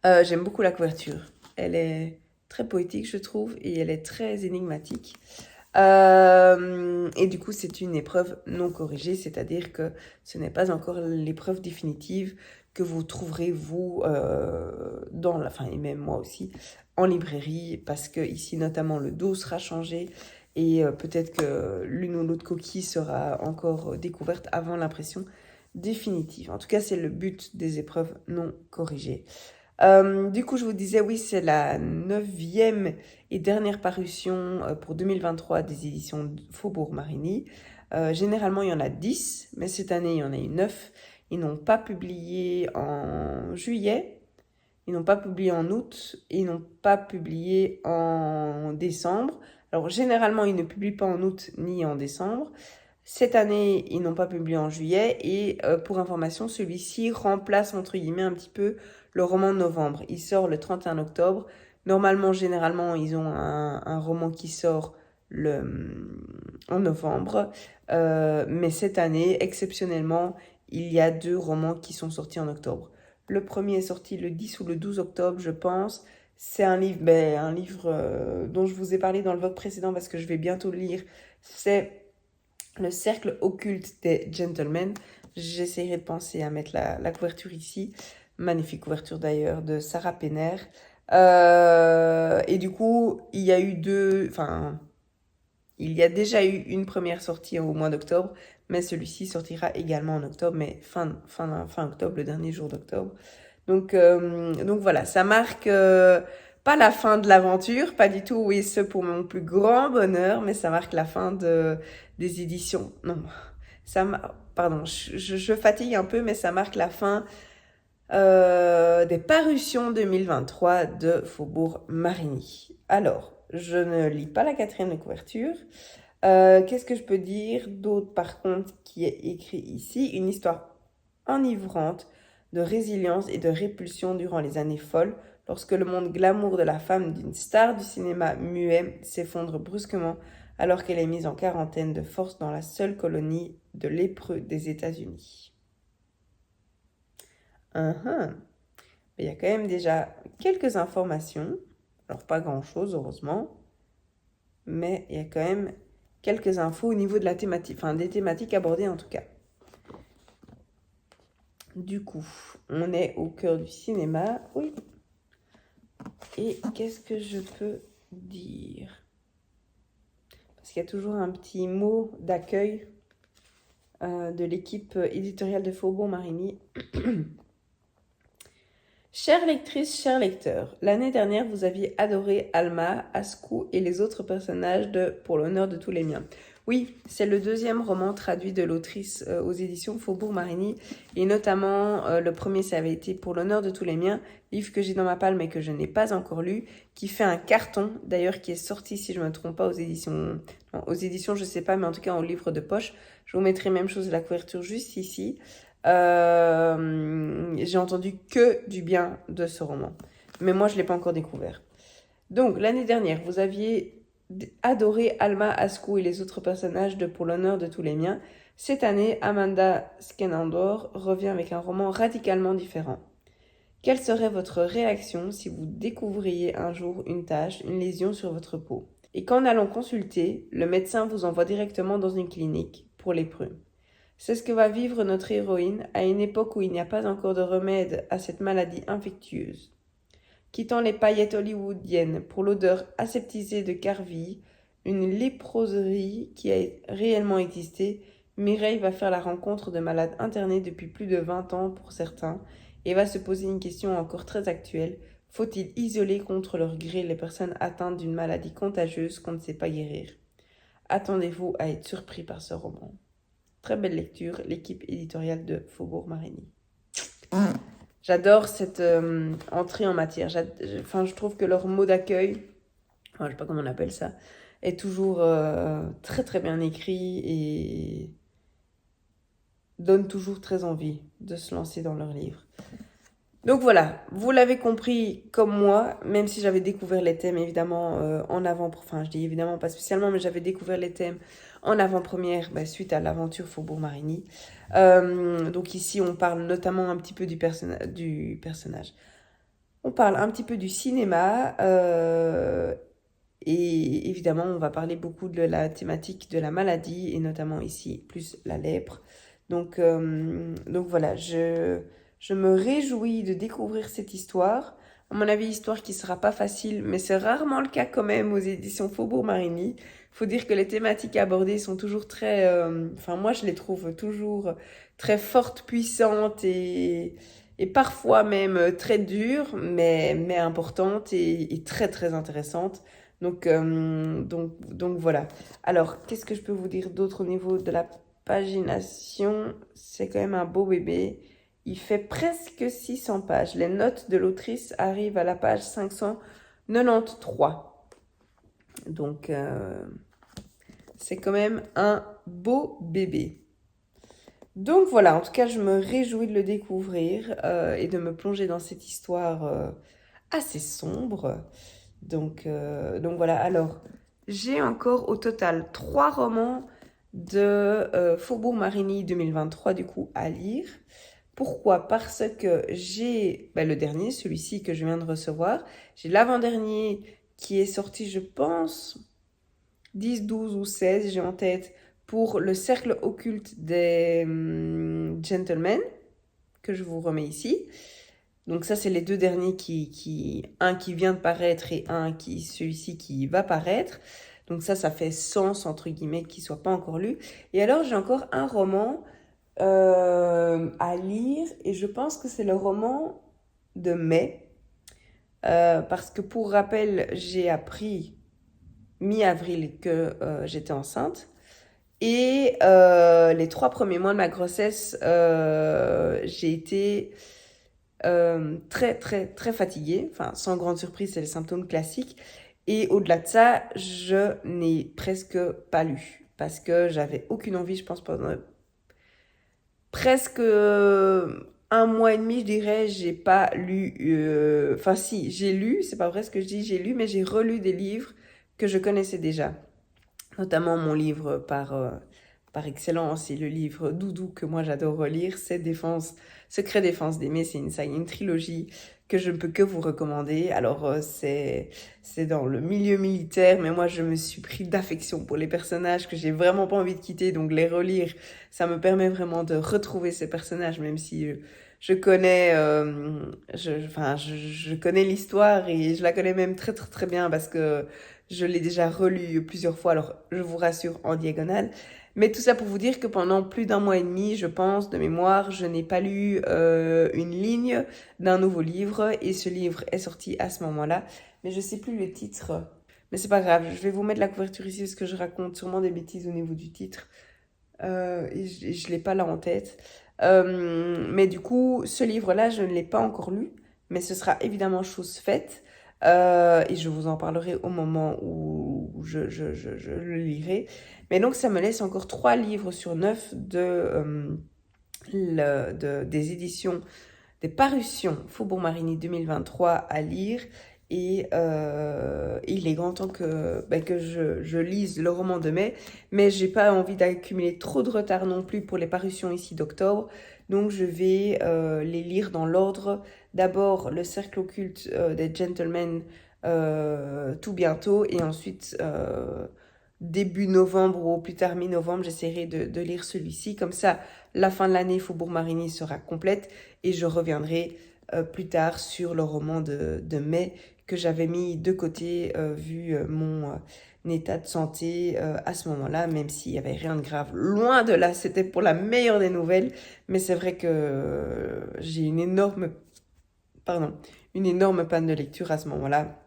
J'aime beaucoup la couverture. Elle est très poétique, je trouve, et elle est très énigmatique. Et du coup, c'est une épreuve non corrigée, c'est-à-dire que ce n'est pas encore l'épreuve définitive que vous trouverez, vous, et même moi aussi, en librairie, parce que ici, notamment, le dos sera changé et peut-être que l'une ou l'autre coquille sera encore découverte avant l'impression définitive. En tout cas, c'est le but des épreuves non corrigées. Du coup, je vous disais, oui, c'est la 9e et dernière parution pour 2023 des éditions Faubourg Marigny. Généralement, il y en a 10, mais cette année, il y en a eu 9. Ils n'ont pas publié en juillet, ils n'ont pas publié en août, et ils n'ont pas publié en décembre. Alors, généralement, ils ne publient pas en août ni en décembre. Cette année, ils n'ont pas publié en juillet, et pour information, celui-ci remplace, entre guillemets, un petit peu le roman de novembre. Il sort le 31 octobre. Normalement, généralement, ils ont un roman qui sort en novembre. Mais cette année, exceptionnellement, il y a 2 romans qui sont sortis en octobre. Le premier est sorti le 10 ou le 12 octobre, je pense. C'est un livre dont je vous ai parlé dans le vlog précédent parce que je vais bientôt le lire. C'est Le cercle occulte des gentlemen. J'essaierai de penser à mettre la couverture ici. Magnifique couverture d'ailleurs de Sarah Penner. Et du coup, il y a déjà eu une première sortie au mois d'octobre, mais celui-ci sortira également en octobre, mais fin octobre, le dernier jour d'octobre. Donc voilà, ça marque pas la fin de l'aventure, pas du tout, oui, ce pour mon plus grand bonheur, mais ça marque la fin des éditions. Non, pardon, je fatigue un peu, mais ça marque la fin des parutions 2023 de Faubourg Marigny. Alors, je ne lis pas la 4e de couverture. Qu'est-ce que je peux dire d'autre par contre qui est écrit ici? Une histoire enivrante de résilience et de répulsion durant les années folles, lorsque le monde glamour de la femme d'une star du cinéma muet s'effondre brusquement alors qu'elle est mise en quarantaine de force dans la seule colonie de lépreux des États-Unis. Il y a quand même déjà quelques informations, alors pas grand-chose heureusement, mais il y a quand même quelques infos au niveau de la thématique, enfin des thématiques abordées en tout cas. Du coup, on est au cœur du cinéma, oui. Et qu'est-ce que je peux dire? Parce qu'il y a toujours un petit mot d'accueil de l'équipe éditoriale de Faubourg Marigny. Chère lectrice, cher lecteur, l'année dernière, vous aviez adoré Alma, Ascou et les autres personnages de Pour l'honneur de tous les miens. Oui, c'est le 2e roman traduit de l'autrice aux éditions Faubourg Marigny. Et notamment, le premier, ça avait été Pour l'honneur de tous les miens, livre que j'ai dans ma palle mais que je n'ai pas encore lu, qui fait un carton, d'ailleurs qui est sorti, si je ne me trompe pas, aux éditions... Non, aux éditions, je ne sais pas, mais en tout cas en livre de poche. Je vous mettrai même chose la couverture juste ici. J'ai entendu que du bien de ce roman. Mais moi, je ne l'ai pas encore découvert. Donc, l'année dernière, vous aviez adoré Alma, Ascou et les autres personnages de Pour l'honneur de tous les miens. Cette année, Amanda Skenandor revient avec un roman radicalement différent. Quelle serait votre réaction si vous découvriez un jour une tache, une lésion sur votre peau, et qu'en allant consulter, le médecin vous envoie directement dans une clinique pour lépreux? C'est ce que va vivre notre héroïne à une époque où il n'y a pas encore de remède à cette maladie infectieuse. Quittant les paillettes hollywoodiennes pour l'odeur aseptisée de Carville, une léproserie qui a réellement existé, Mireille va faire la rencontre de malades internés depuis plus de 20 ans pour certains et va se poser une question encore très actuelle. Faut-il isoler contre leur gré les personnes atteintes d'une maladie contagieuse qu'on ne sait pas guérir? Attendez-vous à être surpris par ce roman. Très belle lecture, l'équipe éditoriale de Faubourg Marigny. J'adore cette entrée en matière. Je trouve que leur mot d'accueil, je ne sais pas comment on appelle ça, est toujours très très bien écrit et donne toujours très envie de se lancer dans leurs livres. Donc voilà, vous l'avez compris comme moi, même si j'avais découvert les thèmes évidemment en avant, enfin je dis évidemment pas spécialement, mais j'avais découvert les thèmes en avant-première suite à l'aventure Faubourg Marigny. Donc ici on parle notamment un petit peu du personnage. On parle un petit peu du cinéma et évidemment on va parler beaucoup de la thématique de la maladie et notamment ici plus la lèpre. Donc voilà, je me réjouis de découvrir cette histoire. À mon avis, histoire qui sera pas facile, mais c'est rarement le cas quand même aux éditions Faubourg Marigny. Il faut dire que les thématiques abordées sont toujours très... moi, je les trouve toujours très fortes, puissantes et parfois même très dures, mais importantes et très, très intéressantes. Donc voilà. Alors, qu'est-ce que je peux vous dire d'autre au niveau de la pagination? C'est quand même un beau bébé. Il fait presque 600 pages. Les notes de l'autrice arrivent à la page 593. Donc, c'est quand même un beau bébé. Donc voilà, en tout cas, je me réjouis de le découvrir et de me plonger dans cette histoire assez sombre. Donc voilà, alors, j'ai encore au total 3 romans de Faubourg Marigny 2023 du coup à lire. Pourquoi? Parce que j'ai le dernier, celui-ci que je viens de recevoir. J'ai l'avant-dernier qui est sorti, je pense, 10, 12 ou 16, j'ai en tête, pour le cercle occulte des gentlemen, que je vous remets ici. Donc ça, c'est les 2 derniers un qui vient de paraître et celui-ci qui va paraître. Donc ça fait sens, entre guillemets, qu'il ne soit pas encore lu. Et alors, j'ai encore un roman à lire et je pense que c'est le roman de mai parce que pour rappel, j'ai appris mi-avril que j'étais enceinte. Et les 3 premiers mois de ma grossesse, j'ai été très, très, très fatiguée. Enfin, sans grande surprise, c'est les symptômes classiques. Et au-delà de ça, je n'ai presque pas lu. Parce que j'avais aucune envie, je pense, pendant presque 1 mois et demi, je dirais, j'ai pas lu. Enfin, si, j'ai lu, c'est pas vrai ce que je dis, j'ai lu, mais j'ai relu des livres que je connaissais déjà. Notamment mon livre par excellence, c'est le livre Doudou que moi j'adore relire, c'est Secret défense d'aimer, c'est une saga, une trilogie que je ne peux que vous recommander. Alors c'est dans le milieu militaire, mais moi je me suis pris d'affection pour les personnages que j'ai vraiment pas envie de quitter, donc les relire, ça me permet vraiment de retrouver ces personnages, même si je connais, je connais l'histoire et je la connais même très très très bien parce que je l'ai déjà relu plusieurs fois, alors je vous rassure en diagonale. Mais tout ça pour vous dire que pendant plus d'1 mois et demi, je pense, de mémoire, je n'ai pas lu une ligne d'un nouveau livre. Et ce livre est sorti à ce moment-là. Mais je sais plus le titre. Mais c'est pas grave, je vais vous mettre la couverture ici parce que je raconte sûrement des bêtises au niveau du titre. Et je l'ai pas là en tête. Mais du coup, ce livre-là, je ne l'ai pas encore lu. Mais ce sera évidemment chose faite. Et je vous en parlerai au moment où je le lirai. Mais donc, ça me laisse encore 3 livres sur 9 des éditions, des parutions Faubourg Marigny 2023 à lire. Et il est grand temps que je lise le roman de mai. Mais j'ai pas envie d'accumuler trop de retard non plus pour les parutions ici d'octobre. Donc, je vais les lire dans l'ordre. D'abord, Le Cercle occulte des Gentlemen tout bientôt. Et ensuite, début novembre ou plus tard mi-novembre, j'essaierai de lire celui-ci. Comme ça, la fin de l'année Faubourg Marigny sera complète. Et je reviendrai plus tard sur le roman de mai que j'avais mis de côté vu mon état de santé à ce moment-là, même s'il n'y avait rien de grave. Loin de là, c'était pour la meilleure des nouvelles. Mais c'est vrai que j'ai une énorme panne de lecture à ce moment-là.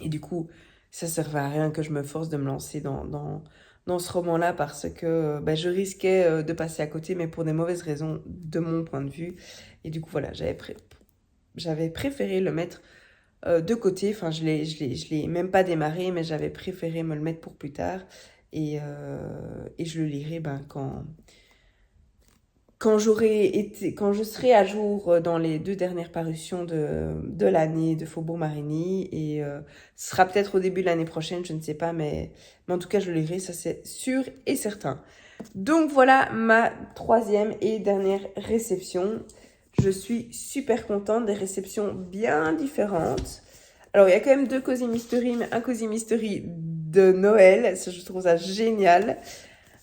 Et du coup, ça ne servait à rien que je me force de me lancer dans ce roman-là parce que je risquais de passer à côté, mais pour des mauvaises raisons de mon point de vue. Et du coup, voilà, j'avais préféré le mettre de côté. Enfin, je l'ai même pas démarré, mais j'avais préféré me le mettre pour plus tard. Et je le lirai quand quand je serai à jour dans les 2 dernières parutions de l'année de Faubourg Marigny. Et ce sera peut-être au début de l'année prochaine, je ne sais pas, mais en tout cas, je le lirai, ça c'est sûr et certain. Donc voilà ma 3e et dernière réception. Je suis super contente, des réceptions bien différentes. Alors, il y a quand même 2 Cozy Mystery, mais un Cozy Mystery de Noël, ça, je trouve ça génial.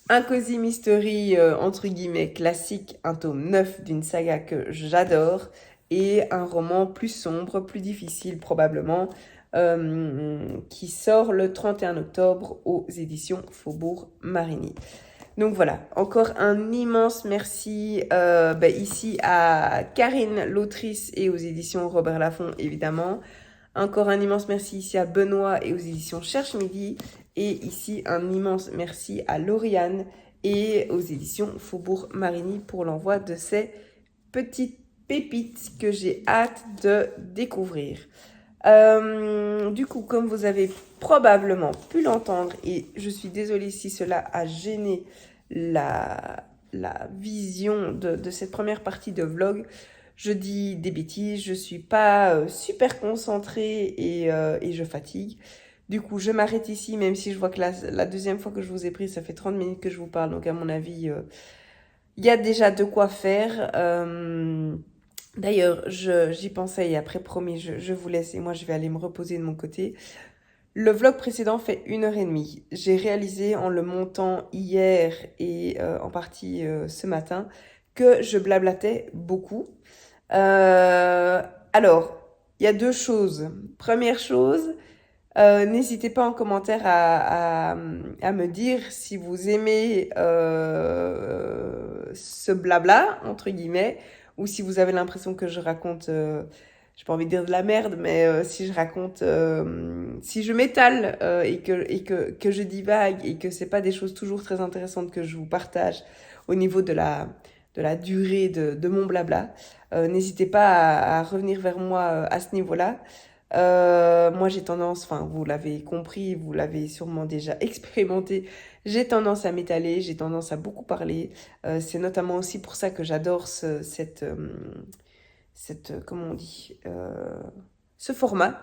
Un Cozy Mystery, entre guillemets, classique, un tome 9 d'une saga que j'adore. Et un roman plus sombre, plus difficile probablement, qui sort le 31 octobre aux éditions Faubourg Marigny. Donc voilà, encore un immense merci ici à Karine, l'autrice, et aux éditions Robert Laffont, évidemment. Encore un immense merci ici à Benoît et aux éditions Cherche Midi. Et ici, un immense merci à Lauriane et aux éditions Faubourg Marigny pour l'envoi de ces petites pépites que j'ai hâte de découvrir. Du coup, comme vous avez probablement pu l'entendre, et je suis désolée si cela a gêné la vision de cette première partie de vlog, je dis des bêtises, je suis pas super concentrée et je fatigue. Du coup, je m'arrête ici, même si je vois que la deuxième fois que je vous ai pris, ça fait 30 minutes que je vous parle. Donc, à mon avis, il y a déjà de quoi faire. D'ailleurs, j'y pensais et après, promis, je vous laisse et moi, je vais aller me reposer de mon côté. Le vlog précédent fait 1h30. J'ai réalisé en le montant hier et en partie ce matin que je blablatais beaucoup. Alors, il y a 2 choses. Première chose, n'hésitez pas en commentaire à me dire si vous aimez ce blabla, entre guillemets, ou si vous avez l'impression que je raconte j'ai pas envie de dire de la merde, mais si je raconte, si je m'étale que je divague et que c'est pas des choses toujours très intéressantes que je vous partage au niveau de la durée de mon blabla, n'hésitez pas à revenir vers moi à ce niveau-là. Moi, j'ai tendance, enfin, vous l'avez compris, vous l'avez sûrement déjà expérimenté, j'ai tendance à m'étaler, j'ai tendance à beaucoup parler. C'est notamment aussi pour ça que j'adore comment on dit, ce format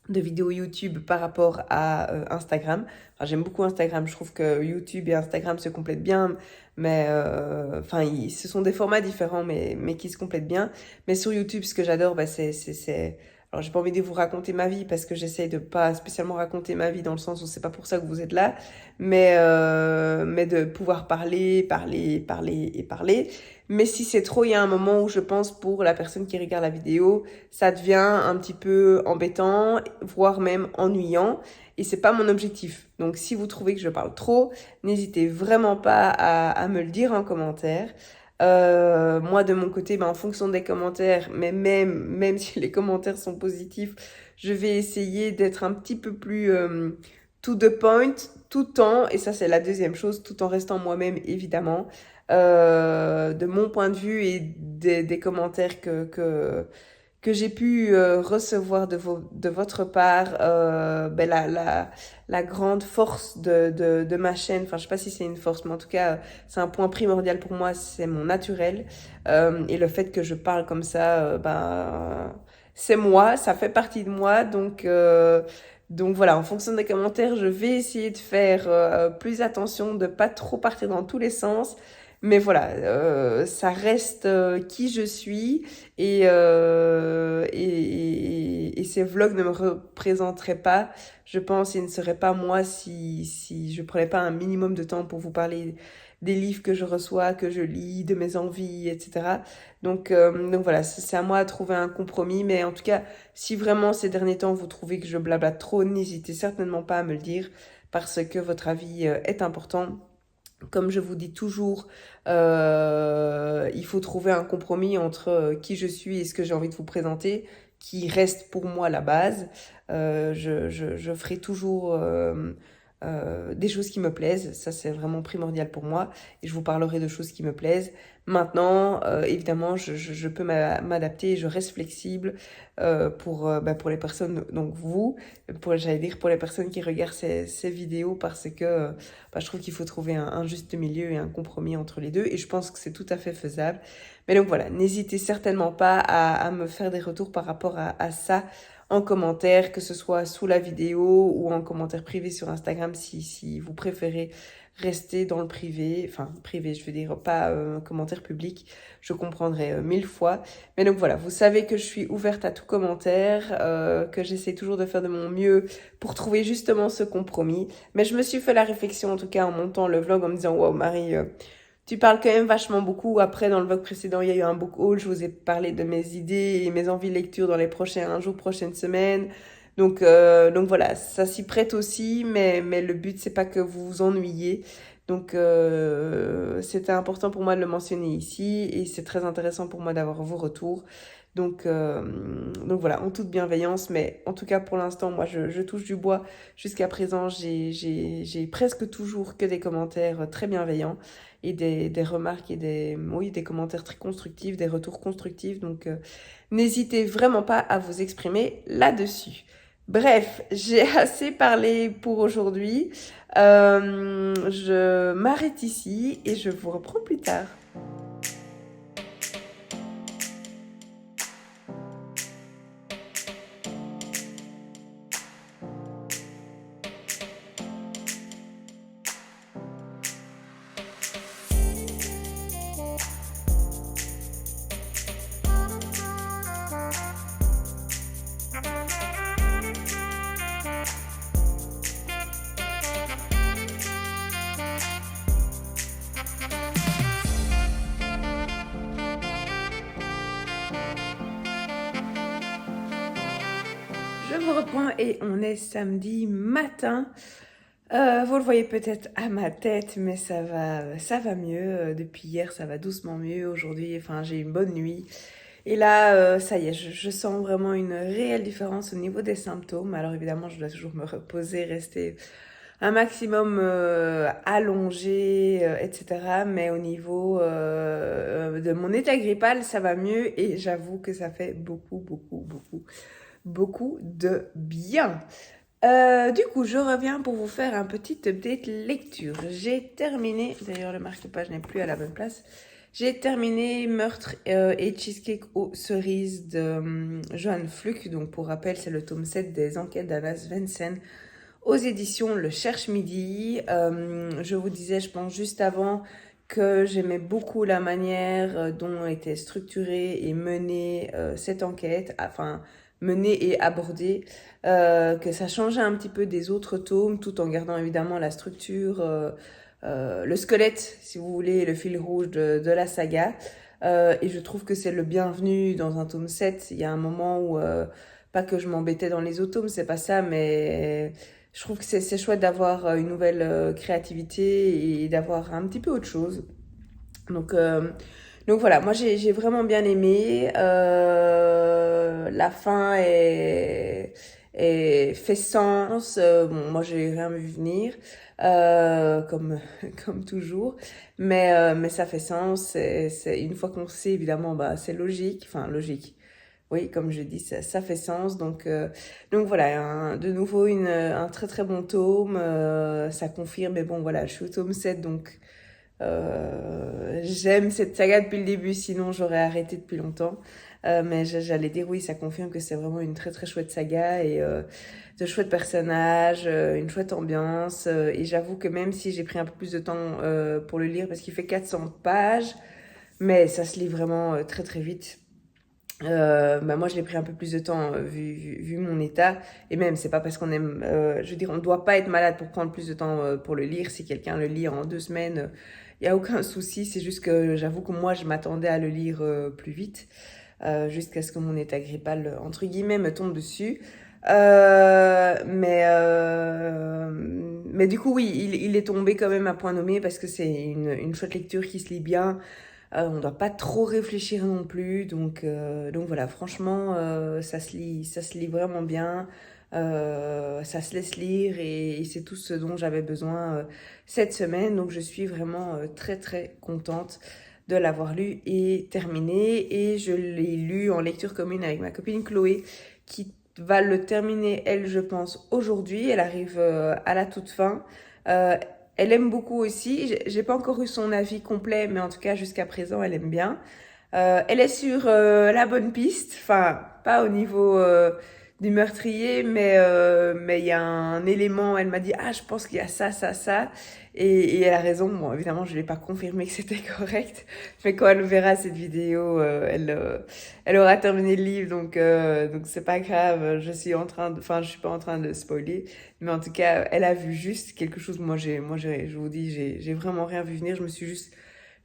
de vidéos YouTube par rapport à Instagram. Enfin, j'aime beaucoup Instagram, je trouve que YouTube et Instagram se complètent bien, mais enfin, ce sont des formats différents, mais qui se complètent bien. Mais sur YouTube, ce que j'adore, bah, alors, j'ai pas envie de vous raconter ma vie parce que j'essaye de pas spécialement raconter ma vie dans le sens où c'est pas pour ça que vous êtes là, mais de pouvoir parler, parler, parler et parler. Mais si c'est trop, il y a un moment où je pense pour la personne qui regarde la vidéo, ça devient un petit peu embêtant, voire même ennuyant. Et c'est pas mon objectif. Donc si vous trouvez que je parle trop, n'hésitez vraiment pas à me le dire en commentaire. Moi de mon côté, en fonction des commentaires, mais même si les commentaires sont positifs, je vais essayer d'être un petit peu plus to the point, tout en, et ça c'est la deuxième chose, tout en restant moi-même évidemment, de mon point de vue et des commentaires que j'ai pu recevoir de votre part, la grande force de ma chaîne, enfin je sais pas si c'est une force, mais en tout cas c'est un point primordial pour moi, c'est mon naturel, et le fait que je parle comme ça, c'est moi, ça fait partie de moi, donc voilà, en fonction des commentaires, je vais essayer de faire plus attention, de pas trop partir dans tous les sens. Mais voilà, ça reste qui je suis et ces vlogs ne me représenteraient pas, je pense, et ne seraient pas moi si je prenais pas un minimum de temps pour vous parler des livres que je reçois, que je lis, de mes envies, etc. Donc voilà, c'est à moi de trouver un compromis, mais en tout cas, si vraiment ces derniers temps vous trouvez que je blablate trop, n'hésitez certainement pas à me le dire parce que votre avis est important. Comme je vous dis toujours, il faut trouver un compromis entre qui je suis et ce que j'ai envie de vous présenter, qui reste pour moi la base. Je ferai toujours des choses qui me plaisent, ça c'est vraiment primordial pour moi, et je vous parlerai de choses qui me plaisent. Maintenant, évidemment, je peux m'adapter, je reste flexible pour les personnes, donc vous, j'allais dire pour les personnes qui regardent ces vidéos, parce que je trouve qu'il faut trouver un juste milieu et un compromis entre les deux, et je pense que c'est tout à fait faisable. Mais donc voilà, n'hésitez certainement pas à me faire des retours par rapport à ça en commentaire, que ce soit sous la vidéo ou en commentaire privé sur Instagram si vous préférez rester dans le privé, enfin privé je veux dire, pas commentaire public, je comprendrai 1000 fois. Mais donc voilà, vous savez que je suis ouverte à tout commentaire, que j'essaie toujours de faire de mon mieux pour trouver justement ce compromis. Mais je me suis fait la réflexion en tout cas en montant le vlog en me disant wow Marie, tu parles quand même vachement beaucoup. Après, dans le vlog précédent, il y a eu un book haul. Je vous ai parlé de mes idées et mes envies de lecture dans les prochains jours, prochaines semaines. Donc voilà, ça s'y prête aussi, mais le but, c'est pas que vous vous ennuyiez. Donc c'était important pour moi de le mentionner ici et c'est très intéressant pour moi d'avoir vos retours. Donc voilà, en toute bienveillance, mais en tout cas pour l'instant, moi je touche du bois. Jusqu'à présent, j'ai presque toujours que des commentaires très bienveillants et des remarques et des commentaires très constructifs, des retours constructifs. Donc n'hésitez vraiment pas à vous exprimer là-dessus. Bref, j'ai assez parlé pour aujourd'hui. Je m'arrête ici et je vous reprends plus tard. Je vous reprends et on est samedi matin. Vous le voyez peut-être à ma tête, mais ça va mieux. Depuis hier, ça va doucement mieux. Aujourd'hui, enfin, j'ai une bonne nuit. Et là, ça y est, je sens vraiment une réelle différence au niveau des symptômes. Alors évidemment, je dois toujours me reposer, rester un maximum allongé, etc. Mais au niveau de mon état grippal, ça va mieux et j'avoue que ça fait beaucoup de bien. Du coup, je reviens pour vous faire un petit update lecture. J'ai terminé, d'ailleurs le marque-page n'est plus à la bonne place. J'ai terminé Meurtre et Cheesecake aux cerises de Johan Fluck. Donc pour rappel, c'est le tome 7 des enquêtes d'Anna Svensson aux éditions Le Cherche Midi. Je vous disais, je pense juste avant, que j'aimais beaucoup la manière dont était structurée et menée cette enquête, enfin menée et abordée, que ça changeait un petit peu des autres tomes, tout en gardant évidemment la structure, le squelette, si vous voulez, le fil rouge de la saga. Et je trouve que c'est le bienvenu dans un tome 7. Il y a un moment où, pas que je m'embêtais dans les autres tomes, c'est pas ça, mais je trouve que c'est chouette d'avoir une nouvelle créativité et d'avoir un petit peu autre chose. Donc, euh, donc voilà, moi j'ai vraiment bien aimé. La fin fait sens. Bon, moi j'ai rien vu venir, comme, comme toujours. Mais ça fait sens. Une fois qu'on sait, évidemment, bah, c'est logique. Enfin, logique. Oui, comme je dis, ça fait sens. Donc voilà, de nouveau un très très bon tome. Ça confirme. Mais bon, voilà, je suis au tome 7, donc j'aime cette saga depuis le début, sinon j'aurais arrêté depuis longtemps. Mais j'allais dire oui, ça confirme que c'est vraiment une très très chouette saga et de chouettes personnages, une chouette ambiance. Et j'avoue que même si j'ai pris un peu plus de temps pour le lire, parce qu'il fait 400 pages, mais ça se lit vraiment très très vite. Bah moi je l'ai pris un peu plus de temps vu mon état et même c'est pas parce qu'on aime je veux dire on doit pas être malade pour prendre plus de temps pour le lire. Si quelqu'un le lit en 2 semaines, il y a aucun souci. C'est juste que j'avoue que moi je m'attendais à le lire plus vite, jusqu'à ce que mon état grippal entre guillemets me tombe dessus. Mais du coup oui, il est tombé quand même à point nommé parce que c'est une chouette lecture qui se lit bien. On ne doit pas trop réfléchir non plus. Donc voilà, franchement, ça se lit vraiment bien. Ça se laisse lire et c'est tout ce dont j'avais besoin cette semaine. Donc je suis vraiment très très contente de l'avoir lu et terminé. Et je l'ai lu en lecture commune avec ma copine Chloé qui va le terminer, elle, je pense, aujourd'hui. Elle arrive à la toute fin. Euh, Elle aime beaucoup aussi. J'ai pas encore eu son avis complet, mais en tout cas, jusqu'à présent, elle aime bien. Elle est sur la bonne piste. Enfin, pas au niveau du meurtrier, mais il y a un élément. Elle m'a dit, ah, je pense qu'il y a ça, ça, ça. Et elle a raison. Bon, évidemment, je ne l'ai pas confirmé que c'était correct. Mais quand elle verra cette vidéo, elle aura terminé le livre. Donc c'est pas grave. Enfin, je suis pas en train de spoiler. Mais en tout cas, elle a vu juste quelque chose. Je vous dis, j'ai vraiment rien vu venir. Je me suis juste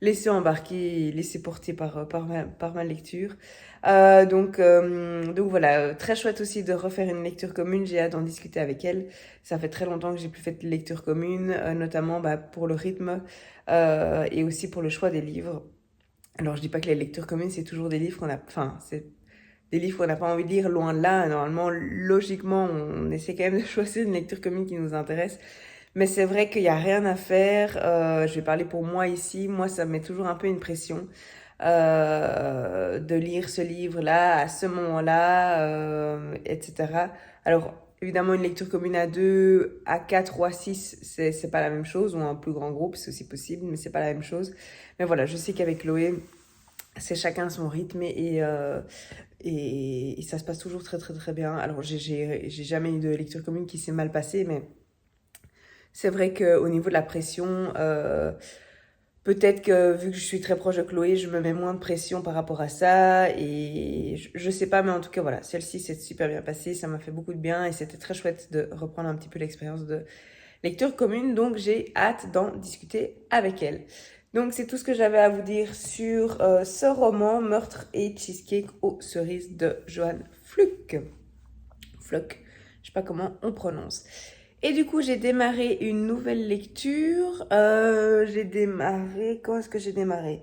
laissée embarquer et laissée porter par ma lecture. Donc voilà, très chouette aussi de refaire une lecture commune. J'ai hâte d'en discuter avec elle. Ça fait très longtemps que j'ai plus fait de lecture commune, notamment bah, pour le rythme et aussi pour le choix des livres. Alors je dis pas que les lectures communes c'est toujours des livres enfin c'est des livres qu'on n'a pas envie de lire, loin de là. Normalement, logiquement, on essaie quand même de choisir une lecture commune qui nous intéresse. Mais c'est vrai qu'il n'y a rien à faire. Je vais parler pour moi ici. Moi, ça me met toujours un peu une pression de lire ce livre-là, à ce moment-là, etc. Alors, évidemment, une lecture commune à 2, à 4 ou à 6, c'est pas la même chose. Ou un plus grand groupe, c'est aussi possible, mais c'est pas la même chose. Mais voilà, je sais qu'avec Chloé, c'est chacun son rythme et ça se passe toujours très très très bien. Alors j'ai jamais eu de lecture commune qui s'est mal passée, mais c'est vrai qu'au niveau de la pression, peut-être que vu que je suis très proche de Chloé, je me mets moins de pression par rapport à ça. Et je sais pas, mais en tout cas voilà, celle-ci s'est super bien passée, ça m'a fait beaucoup de bien et c'était très chouette de reprendre un petit peu l'expérience de lecture commune. Donc j'ai hâte d'en discuter avec elle. Donc c'est tout ce que j'avais à vous dire sur ce roman Meurtre et Cheesecake aux cerises de Johan Fluck. Fluck, je sais pas comment on prononce. Et du coup j'ai démarré une nouvelle lecture. Quand est-ce que j'ai démarré?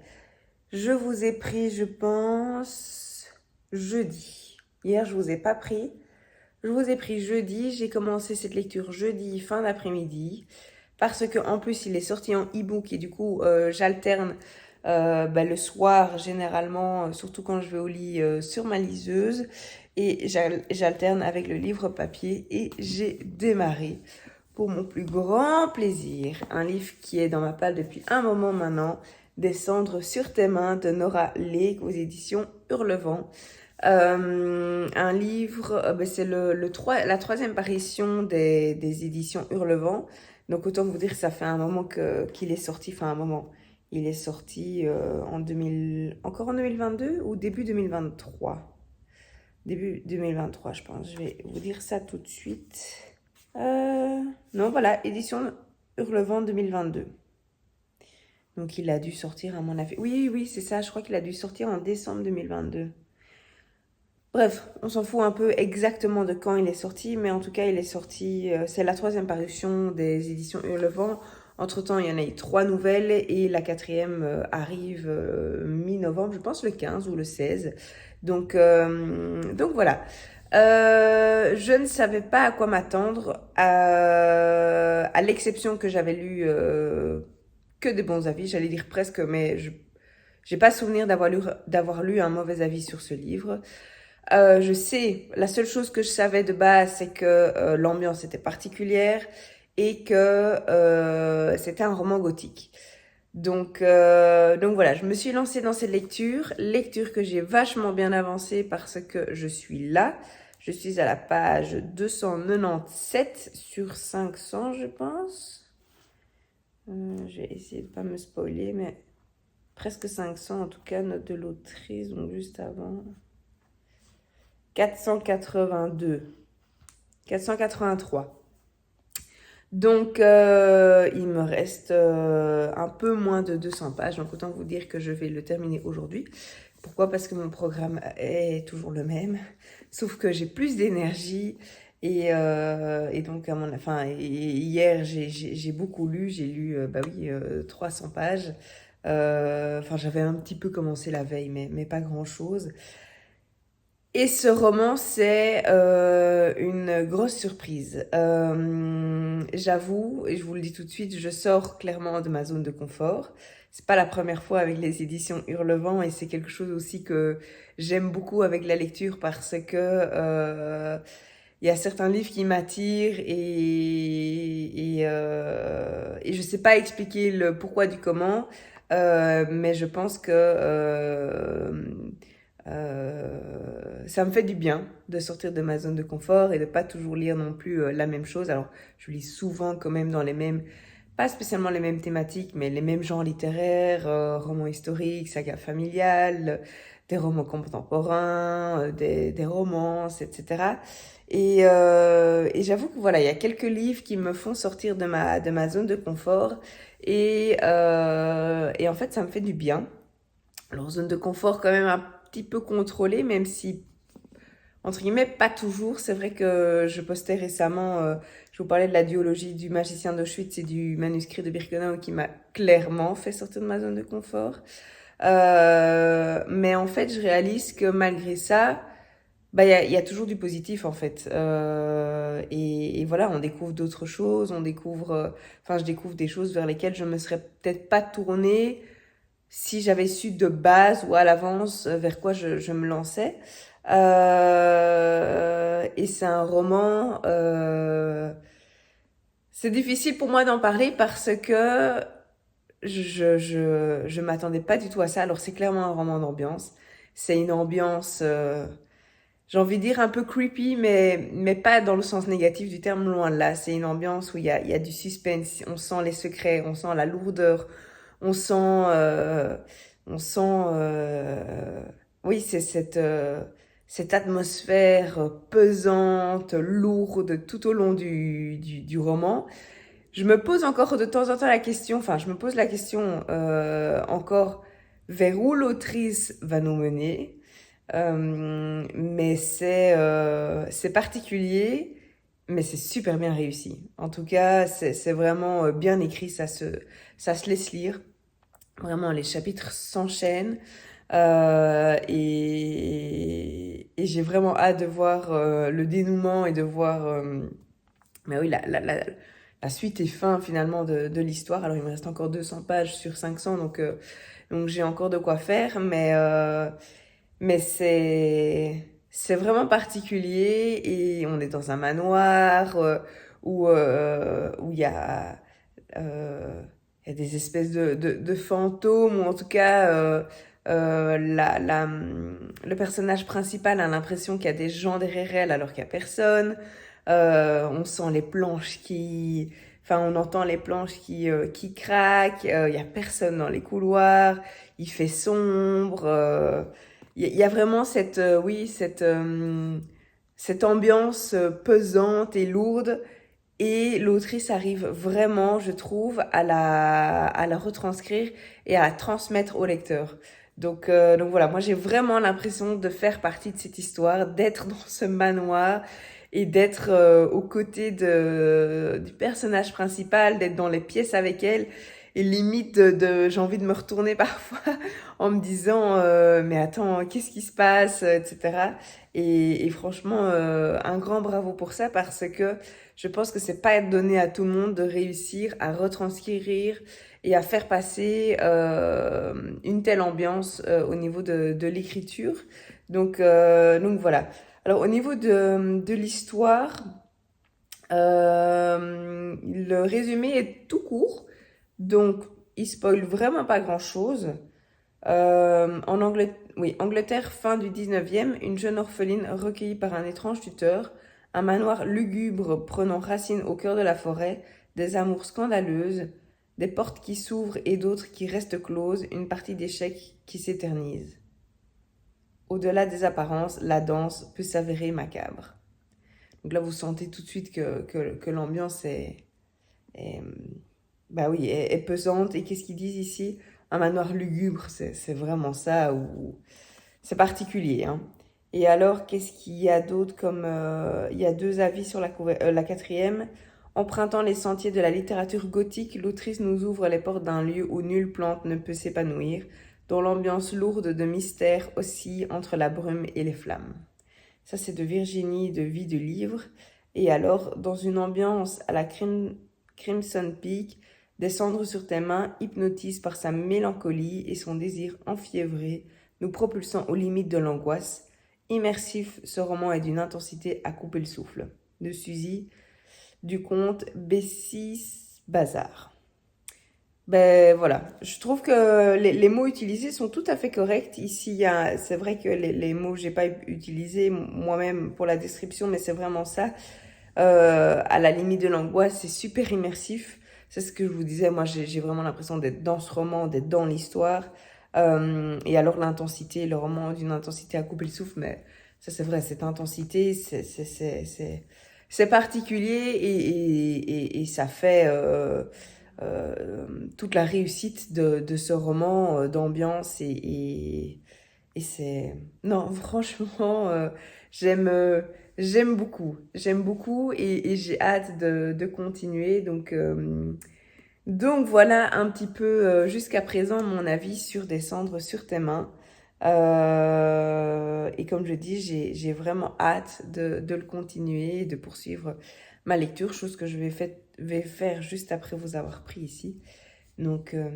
Je vous ai pris, je pense, jeudi. Hier, je vous ai pas pris. Je vous ai pris jeudi. J'ai commencé cette lecture jeudi, fin d'après-midi. Parce que en plus, il est sorti en e-book et du coup, j'alterne le soir, généralement, surtout quand je vais au lit, sur ma liseuse. Et j'alterne avec le livre papier et j'ai démarré, pour mon plus grand plaisir, un livre qui est dans ma palle depuis un moment maintenant, Descendre sur tes mains de Nora Lake aux éditions Hurlevent. Un livre, c'est la troisième parution des éditions Hurlevent. Donc autant vous dire que ça fait un moment qu'il est sorti, enfin un moment. Il est sorti encore en 2022 ou début 2023? Début 2023, je pense. Je vais vous dire ça tout de suite. Non, voilà, édition Hurlevent 2022. Donc il a dû sortir à mon avis. Oui, c'est ça, je crois qu'il a dû sortir en décembre 2022. Bref, on s'en fout un peu exactement de quand il est sorti, mais en tout cas, il est sorti, c'est la troisième parution des éditions Hurlevent. Entre-temps, il y en a eu 3 nouvelles et la quatrième arrive mi-novembre, je pense le 15 ou le 16. Donc voilà. Je ne savais pas à quoi m'attendre, à l'exception que j'avais lu que des bons avis, j'allais dire presque, mais je n'ai pas souvenir d'avoir lu un mauvais avis sur ce livre. Je sais, la seule chose que je savais de base, c'est que l'ambiance était particulière et que c'était un roman gothique. Donc voilà, je me suis lancée dans cette lecture que j'ai vachement bien avancée parce que je suis là. Je suis à la page 297 sur 500, je pense. Je vais essayer de ne pas me spoiler, mais presque 500 en tout cas, note de l'autrice, donc juste avant. 482. 483. Donc, il me reste un peu moins de 200 pages. Donc, autant vous dire que je vais le terminer aujourd'hui. Pourquoi? Parce que mon programme est toujours le même. Sauf que j'ai plus d'énergie. Et donc, hier, j'ai beaucoup lu. J'ai lu, 300 pages. J'avais un petit peu commencé la veille, mais pas grand-chose. Et ce roman, c'est une grosse surprise. J'avoue, et je vous le dis tout de suite, je sors clairement de ma zone de confort. C'est pas la première fois avec les éditions Hurlevent et c'est quelque chose aussi que j'aime beaucoup avec la lecture parce que il y a certains livres qui m'attirent et je sais pas expliquer le pourquoi du comment, mais je pense que ça me fait du bien de sortir de ma zone de confort et de pas toujours lire non plus la même chose. Alors, je lis souvent quand même dans les mêmes, pas spécialement les mêmes thématiques, mais les mêmes genres littéraires, romans historiques, sagas familiales, des romans contemporains, des romances, etc. Et j'avoue que voilà, il y a quelques livres qui me font sortir de ma zone de confort et en fait, ça me fait du bien. Alors, zone de confort quand même un petit peu contrôlée, même si, entre guillemets, pas toujours. C'est vrai que je postais récemment, je vous parlais de la duologie du magicien d'Auschwitz et du manuscrit de Birkenau qui m'a clairement fait sortir de ma zone de confort. Mais en fait, je réalise que malgré ça, y a toujours du positif en fait. Et voilà, on découvre d'autres choses, je découvre des choses vers lesquelles je me serais peut-être pas tournée si j'avais su de base ou à l'avance vers quoi je me lançais. Et c'est un roman... c'est difficile pour moi d'en parler parce que je m'attendais pas du tout à ça. Alors c'est clairement un roman d'ambiance. C'est une ambiance, j'ai envie de dire un peu creepy, mais pas dans le sens négatif du terme, loin de là. C'est une ambiance où il y a du suspense, on sent les secrets, on sent la lourdeur, on sent, oui, c'est cette atmosphère pesante, lourde tout au long du roman. Je me pose encore de temps en temps la question, je me pose la question encore vers où l'autrice va nous mener. Mais c'est particulier, mais c'est super bien réussi. En tout cas, c'est vraiment bien écrit, ça se laisse lire. Vraiment, les chapitres s'enchaînent. Et j'ai vraiment hâte de voir le dénouement et de voir mais oui, la suite et fin finalement de l'histoire. Alors il me reste encore 200 pages sur 500, donc j'ai encore de quoi faire, mais c'est vraiment particulier et on est dans un manoir où euh, il y a des espèces de fantômes, ou en tout cas, le personnage principal a l'impression qu'il y a des gens derrière elle alors qu'il n'y a personne. On sent les planches qui... Enfin, on entend les planches qui craquent. Il n'y a personne dans les couloirs. Il fait sombre. Il y a vraiment cette ambiance pesante et lourde. Et l'autrice arrive vraiment, je trouve, à la retranscrire et à la transmettre au lecteur. Donc voilà, moi j'ai vraiment l'impression de faire partie de cette histoire, d'être dans ce manoir et d'être aux côtés du personnage principal, d'être dans les pièces avec elle. Et limite, j'ai envie de me retourner parfois en me disant mais attends, qu'est-ce qui se passe, etc. Et franchement, un grand bravo pour ça parce que je pense que c'est pas donné à tout le monde de réussir à retranscrire et à faire passer une telle ambiance au niveau de l'écriture. Donc voilà. Alors au niveau de l'histoire, le résumé est tout court, donc il spoil vraiment pas grand-chose. Angleterre, fin du 19e, une jeune orpheline recueillie par un étrange tuteur, un manoir lugubre prenant racine au cœur de la forêt, des amours scandaleuses, des portes qui s'ouvrent et d'autres qui restent closes, une partie d'échecs qui s'éternise. Au-delà des apparences, la danse peut s'avérer macabre. Donc là, vous sentez tout de suite que l'ambiance est, bah oui, est pesante. Et qu'est-ce qu'ils disent ici? Un manoir lugubre, c'est vraiment ça, c'est particulier, hein. Et alors, qu'est-ce qu'il y a d'autre comme... il y a 2 avis sur la quatrième. Empruntant les sentiers de la littérature gothique, l'autrice nous ouvre les portes d'un lieu où nulle plante ne peut s'épanouir, dont l'ambiance lourde de mystère oscille entre la brume et les flammes. Ça, c'est de Virginie de Vie de Livre. Et alors, dans une ambiance à la Crimson Peak, descendre sur tes mains hypnotise par sa mélancolie et son désir enfiévré, nous propulsant aux limites de l'angoisse. Immersif, ce roman est d'une intensité à couper le souffle. De Suzy, du conte Bessis Bazar. Ben voilà, je trouve que les mots utilisés sont tout à fait corrects. Ici, c'est vrai que les mots que j'ai pas utilisés moi-même pour la description, mais c'est vraiment ça. À la limite de l'angoisse, c'est super immersif. C'est ce que je vous disais, moi j'ai vraiment l'impression d'être dans ce roman, d'être dans l'histoire. Et alors l'intensité, le roman d'une intensité à couper le souffle, mais ça c'est vrai, cette intensité, c'est particulier et ça fait toute la réussite de ce roman d'ambiance et c'est... Non, franchement, j'aime beaucoup. J'aime beaucoup et j'ai hâte de continuer. Donc voilà un petit peu jusqu'à présent mon avis sur Descendre sur tes mains. Et comme je dis, j'ai vraiment hâte de le continuer et de poursuivre ma lecture, chose que je vais faire juste après vous avoir pris ici. Donc, euh,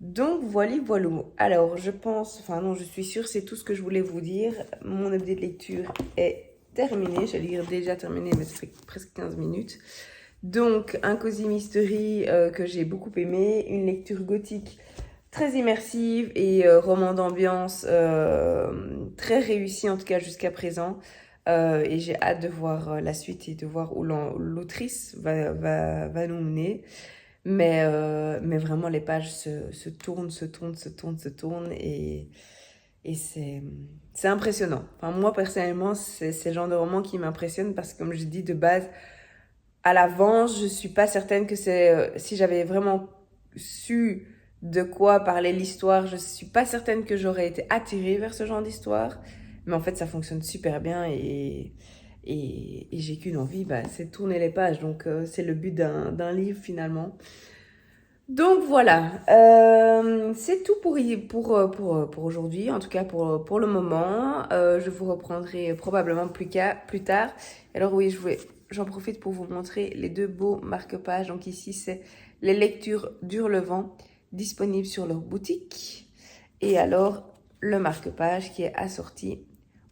donc voilà, voilà. Alors, je pense, enfin non, je suis sûre, c'est tout ce que je voulais vous dire. Mon update de lecture est terminé. J'allais dire déjà terminé, mais ça fait presque 15 minutes. Donc, un Cozy Mystery que j'ai beaucoup aimé, une lecture gothique très immersive et roman d'ambiance très réussi en tout cas jusqu'à présent. Et j'ai hâte de voir la suite et de voir où l'autrice va nous mener. Mais vraiment, les pages se tournent, se tournent et c'est impressionnant. Enfin, moi, personnellement, c'est le genre de roman qui m'impressionne parce que, comme je dis de base, à l'avance, je suis pas certaine que si j'avais vraiment su de quoi parlait l'histoire, je suis pas certaine que j'aurais été attirée vers ce genre d'histoire. Mais en fait, ça fonctionne super bien et j'ai qu'une envie, bah, c'est de tourner les pages. Donc, c'est le but d'un livre finalement. Donc voilà, c'est tout pour aujourd'hui, en tout cas pour le moment. Je vous reprendrai probablement plus tard. Alors oui, j'en profite pour vous montrer les deux beaux marque-pages. Donc ici, c'est les lectures d'Hurlevent disponibles sur leur boutique. Et alors, le marque-page qui est assorti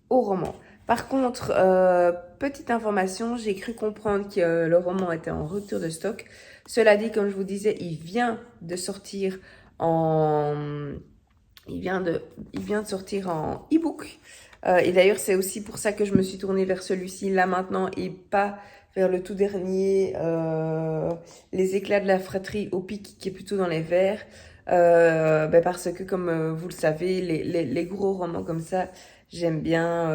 au roman. Par contre, petite information, j'ai cru comprendre que le roman était en rupture de stock. Cela dit, comme je vous disais, il vient de sortir en, il vient de sortir en e-book. Et d'ailleurs, c'est aussi pour ça que je me suis tournée vers celui-ci là maintenant et pas vers le tout dernier, Les éclats de la fratrie au pic, qui est plutôt dans les verts. Parce que, comme vous le savez, les gros romans comme ça, j'aime bien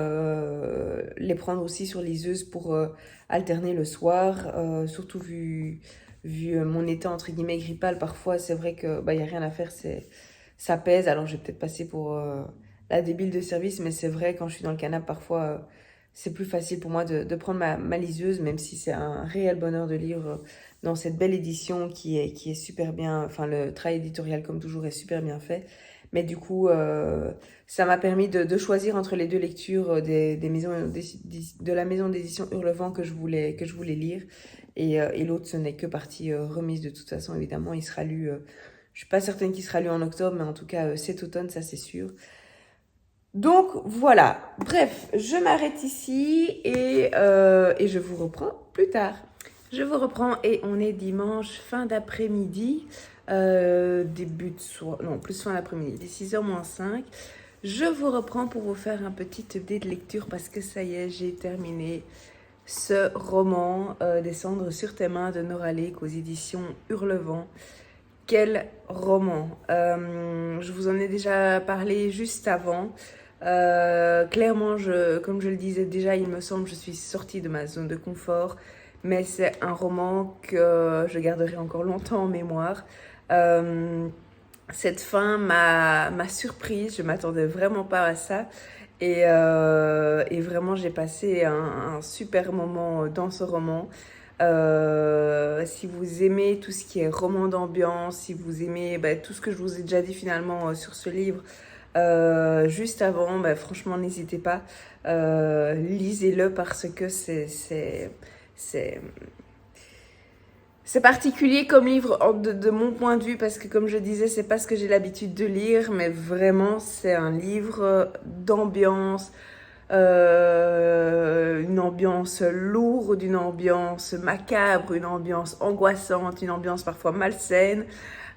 les prendre aussi sur liseuse pour alterner le soir, surtout vu mon état entre guillemets grippal. Parfois, c'est vrai que y a rien à faire, ça pèse. Alors, je vais peut-être passer pour la débile de service, mais c'est vrai, quand je suis dans le canapé, parfois, c'est plus facile pour moi de prendre ma liseuse, même si c'est un réel bonheur de lire dans cette belle édition qui est super bien. Enfin, le travail éditorial, comme toujours, est super bien fait. Mais du coup, ça m'a permis de choisir entre les deux lectures des maisons, de la maison d'édition Hurlevent que je voulais lire. Et l'autre, ce n'est que partie remise de toute façon, évidemment. Il sera lu, je suis pas certaine qu'il sera lu en octobre, mais en tout cas, cet automne, ça c'est sûr. Donc voilà, bref, je m'arrête ici et je vous reprends plus tard. Je vous reprends et on est dimanche, fin d'après-midi, début de soir, non, plus fin d'après-midi, dès 6h moins 5. Je vous reprends pour vous faire un petit update de lecture parce que ça y est, j'ai terminé ce roman, Descendre sur tes mains de Nora Lake aux éditions Hurlevent. Quel roman! Je vous en ai déjà parlé juste avant. Clairement, comme je le disais déjà, il me semble, je suis sortie de ma zone de confort, mais c'est un roman que je garderai encore longtemps en mémoire. Cette fin m'a surprise, je m'attendais vraiment pas à ça. Et vraiment, j'ai passé un super moment dans ce roman. Si vous aimez tout ce qui est roman d'ambiance, si vous aimez tout ce que je vous ai déjà dit finalement sur ce livre, juste avant, franchement, n'hésitez pas. Lisez-le parce que c'est particulier comme livre de mon point de vue parce que, comme je disais, c'est pas ce que j'ai l'habitude de lire, mais vraiment, c'est un livre d'ambiance, une ambiance lourde, une ambiance macabre, une ambiance angoissante, une ambiance parfois malsaine.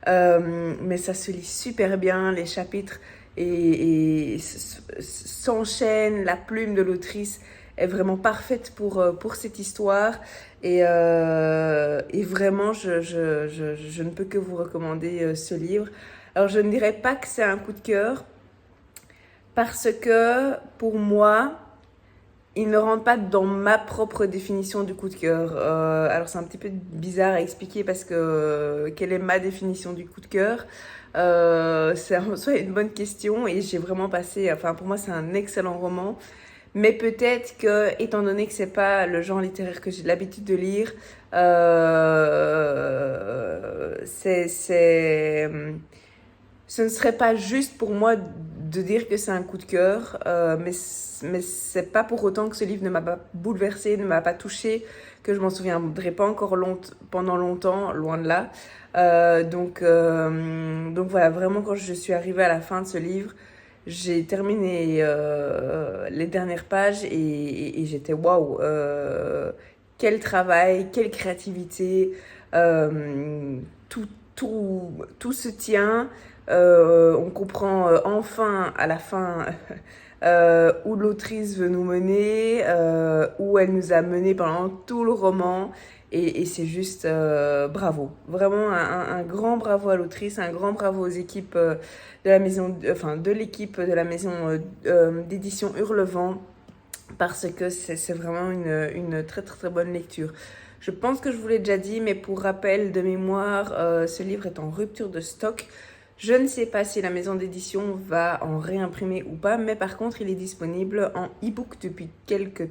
Mais ça se lit super bien, les chapitres et s'enchaînent, la plume de l'autrice est vraiment parfaite pour cette histoire. Et vraiment, je ne peux que vous recommander ce livre. Alors, je ne dirais pas que c'est un coup de cœur, parce que pour moi, il ne rentre pas dans ma propre définition du coup de cœur. Alors, c'est un petit peu bizarre à expliquer parce que quelle est ma définition du coup de cœur? C'est en soi une bonne question et j'ai vraiment passé, enfin pour moi c'est un excellent roman, mais peut-être que, étant donné que c'est pas le genre littéraire que j'ai l'habitude de lire, ce ne serait pas juste pour moi de dire que c'est un coup de cœur, mais c'est pas pour autant que ce livre ne m'a pas bouleversée, ne m'a pas touchée, que je m'en souviendrai pas encore pendant longtemps, loin de là. Donc voilà, vraiment quand je suis arrivée à la fin de ce livre, j'ai terminé les dernières pages et j'étais waouh, quel travail, quelle créativité, tout, tout se tient. On comprend enfin à la fin où l'autrice veut nous mener, où elle nous a menés pendant tout le roman. Et c'est juste bravo. Vraiment un grand bravo à l'autrice, un grand bravo aux équipes de la maison, de l'équipe de la maison d'édition Hurlevent, parce que c'est vraiment une très très très bonne lecture. Je pense que je vous l'ai déjà dit, mais pour rappel de mémoire, ce livre est en rupture de stock. Je ne sais pas si la maison d'édition va en réimprimer ou pas, mais par contre, il est disponible en e-book depuis quelques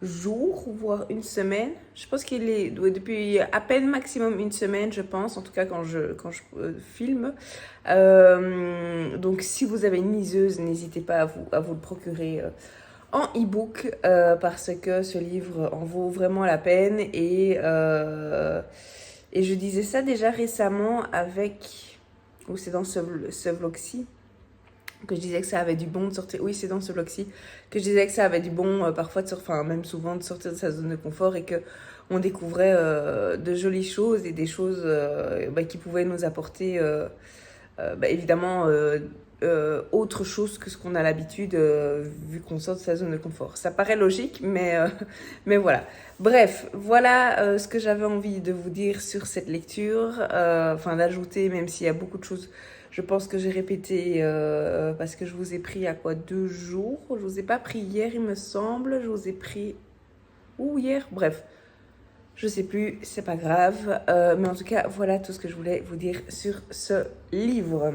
jours, voire une semaine. Je pense qu'il est depuis à peine maximum une semaine, je pense, en tout cas quand je filme. Donc si vous avez une liseuse, n'hésitez pas à vous le procurer en e-book parce que ce livre en vaut vraiment la peine. Et je disais ça déjà récemment avec... Ou c'est dans ce vlog-ci que je disais que ça avait du bon de sortir. Oui, c'est dans ce vlog-ci que je disais que ça avait du bon parfois de sortir, enfin même souvent de sortir de sa zone de confort et que on découvrait de jolies choses et des choses qui pouvaient nous apporter évidemment autre chose que ce qu'on a l'habitude vu qu'on sort de sa zone de confort. Ça paraît logique, mais voilà. Bref, voilà ce que j'avais envie de vous dire sur cette lecture, enfin d'ajouter, même s'il y a beaucoup de choses. Je pense que j'ai répété parce que je vous ai pris à quoi 2 jours. Je vous ai pas pris hier, il me semble. Je vous ai pris ou hier. Bref, je sais plus, c'est pas grave. Mais en tout cas, voilà tout ce que je voulais vous dire sur ce livre.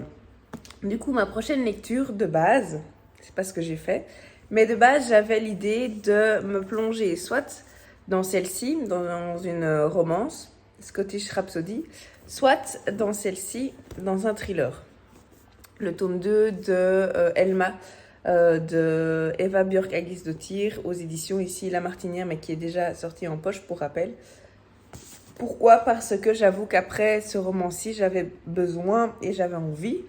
Du coup, ma prochaine lecture de base, c'est pas ce que j'ai fait, mais de base, j'avais l'idée de me plonger soit dans celle-ci, dans une romance, Scottish Rhapsody, soit dans celle-ci, dans un thriller. Le tome 2 de Elma, de Eva Björk Agisdottir, aux éditions ici La Martinière, mais qui est déjà sorti en poche pour rappel. Pourquoi ? Parce que j'avoue qu'après ce roman-ci, j'avais besoin et j'avais envie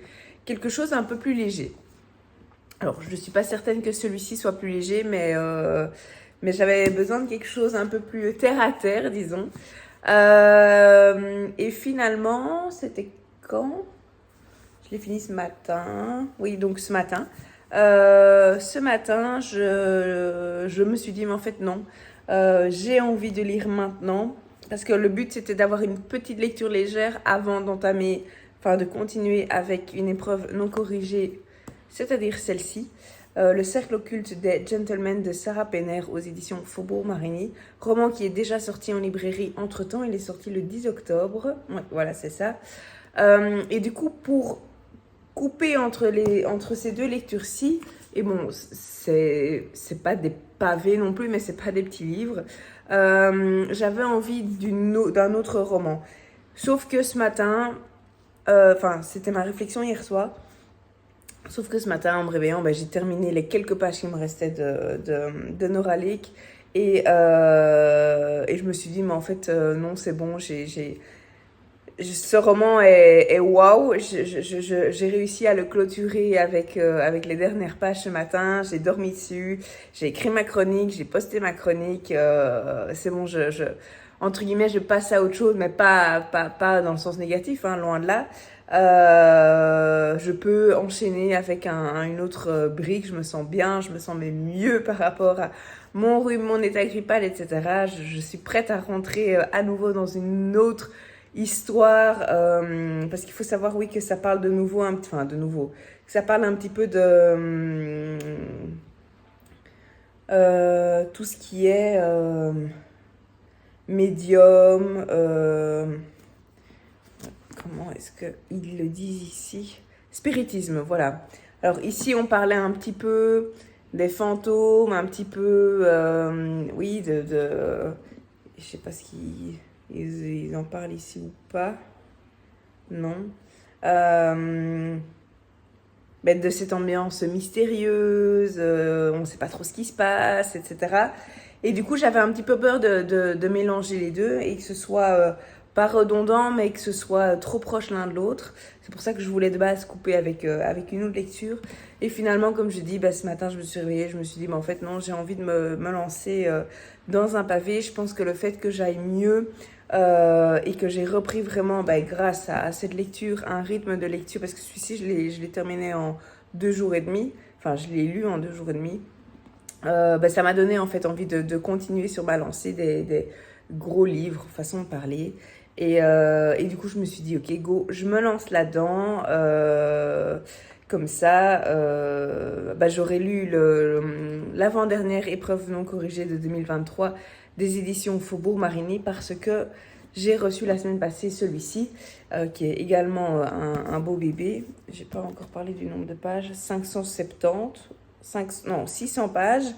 quelque chose un peu plus léger. Alors, je ne suis pas certaine que celui-ci soit plus léger, mais j'avais besoin de quelque chose un peu plus terre à terre, disons. Et finalement, c'était quand ? Je l'ai fini ce matin. Oui, donc ce matin. Ce matin, je me suis dit, mais en fait, non. J'ai envie de lire maintenant. Parce que le but, c'était d'avoir une petite lecture légère avant d'entamer, enfin de continuer avec une épreuve non corrigée, c'est-à-dire celle-ci. Le cercle occulte des gentlemen de Sarah Penner aux éditions Faubourg Marigny. Roman qui est déjà sorti en librairie entre-temps. Il est sorti le 10 octobre. Ouais, voilà, c'est ça. Et du coup, pour couper entre ces deux lectures-ci, et bon, c'est pas des pavés non plus, mais c'est pas des petits livres. J'avais envie d'un autre roman. Sauf que ce matin, c'était ma réflexion hier soir. Sauf que ce matin, en me réveillant, j'ai terminé les quelques pages qui me restaient de Nora Lake. Et je me suis dit, mais en fait, non, c'est bon, ce roman est waouh. J'ai réussi à le clôturer avec les dernières pages ce matin. J'ai dormi dessus, j'ai écrit ma chronique, j'ai posté ma chronique. C'est bon, entre guillemets, je passe à autre chose, mais pas dans le sens négatif, hein, loin de là. Je peux enchaîner avec une autre brique. Je me sens bien, je me sens même mieux par rapport à mon rhume, mon état grippal, etc. Je suis prête à rentrer à nouveau dans une autre histoire, parce qu'il faut savoir, oui, que ça parle de nouveau, que ça parle un petit peu de tout ce qui est médium, comment est-ce qu'ils le disent ici ? Spiritisme, voilà. Alors ici, on parlait un petit peu des fantômes, un petit peu, oui, je sais pas ce qu'ils... Ils en parlent ici ou pas? Non. De cette ambiance mystérieuse, on ne sait pas trop ce qui se passe, etc. Et du coup, j'avais un petit peu peur de mélanger les deux et que ce soit pas redondant, mais que ce soit trop proche l'un de l'autre. C'est pour ça que je voulais de base couper avec une autre lecture. Et finalement, comme je dis, ce matin, je me suis réveillée, je me suis dit, mais en fait, non, j'ai envie de me lancer dans un pavé. Je pense que le fait que j'aille mieux et que j'ai repris vraiment, grâce à cette lecture, un rythme de lecture, parce que celui-ci, je l'ai terminé en 2 jours et demi. Enfin, je l'ai lu en 2 jours et demi. Ça m'a donné en fait envie de continuer sur ma lancée des gros livres, façon de parler. Et du coup, je me suis dit, ok, go, je me lance là-dedans. Comme ça, j'aurais lu l'avant-dernière épreuve non corrigée de 2023 des éditions Faubourg Marigny parce que j'ai reçu la semaine passée celui-ci, qui est également un beau bébé. J'ai pas encore parlé du nombre de pages, 600 pages.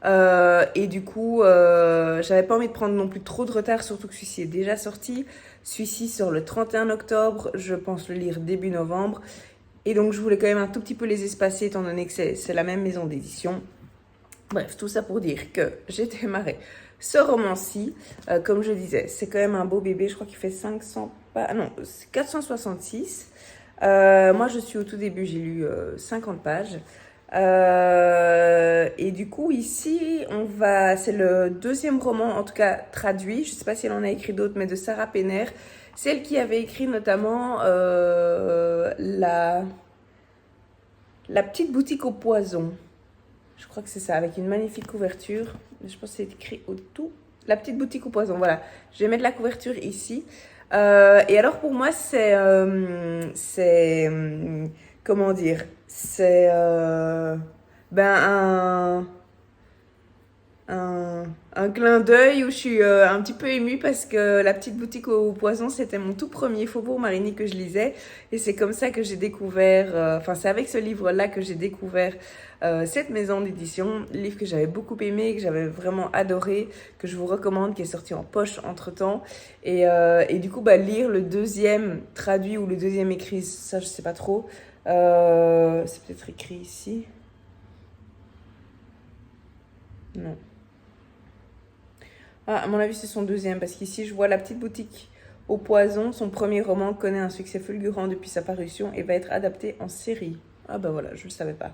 Et du coup, j'avais pas envie de prendre non plus trop de retard, surtout que celui-ci est déjà sorti. Celui-ci sort le 31 octobre, je pense le lire début novembre. Et donc, je voulais quand même un tout petit peu les espacer, étant donné que c'est la même maison d'édition. Bref, tout ça pour dire que j'ai démarré ce roman-ci. Comme je disais, c'est quand même un beau bébé. Je crois qu'il fait 500 pages. Non, 466. Moi, je suis au tout début. J'ai lu 50 pages. Et du coup, ici, c'est le deuxième roman, en tout cas traduit. Je ne sais pas si elle en a écrit d'autres, mais de Sarah Penner. Celle qui avait écrit notamment la petite boutique au poison. Je crois que c'est ça, avec une magnifique couverture. Je pense que c'est écrit au tout. La petite boutique au poison, voilà. Je vais mettre la couverture ici. Et alors pour moi, comment dire, c'est un clin d'œil où je suis un petit peu émue parce que La petite boutique au poison, c'était mon tout premier Faubourg Marigny que je lisais. Et c'est comme ça que j'ai découvert, c'est avec ce livre-là que j'ai découvert cette maison d'édition. Livre que j'avais beaucoup aimé, que j'avais vraiment adoré, que je vous recommande, qui est sorti en poche entre-temps. Et du coup, lire le deuxième traduit ou le deuxième écrit, ça je sais pas trop. C'est peut-être écrit ici. Non. Ah, à mon avis, c'est son deuxième, parce qu'ici, je vois La petite boutique au poison. Son premier roman connaît un succès fulgurant depuis sa parution et va être adapté en série. Ah bah voilà, je ne le savais pas.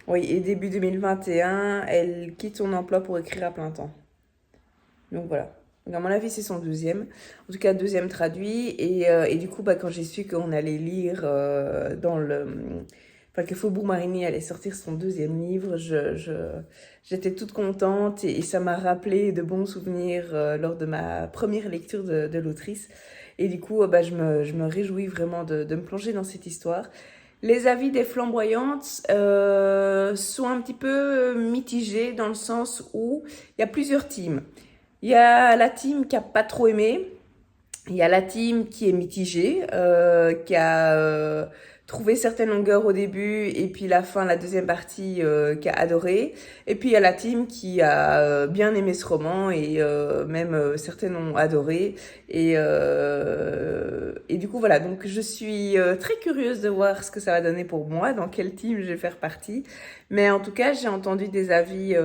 Oui, et début 2021, elle quitte son emploi pour écrire à plein temps. Donc voilà. Donc à mon avis, c'est son deuxième. En tout cas, deuxième traduit. Et du coup, quand j'ai su qu'on allait lire que Faubourg Marigny allait sortir son deuxième livre, j'étais toute contente et ça m'a rappelé de bons souvenirs lors de ma première lecture de l'autrice. Et du coup, je me réjouis vraiment de me plonger dans cette histoire. Les avis des flamboyantes sont un petit peu mitigés dans le sens où il y a plusieurs teams. Il y a la team qui a pas trop aimé. Il y a la team qui est mitigée, qui a trouvé certaines longueurs au début et puis la fin, la deuxième partie, qui a adoré. Et puis il y a la team qui a bien aimé ce roman et même certaines ont adoré. Et du coup voilà, donc je suis très curieuse de voir ce que ça va donner pour moi, dans quelle team je vais faire partie. Mais en tout cas, j'ai entendu des avis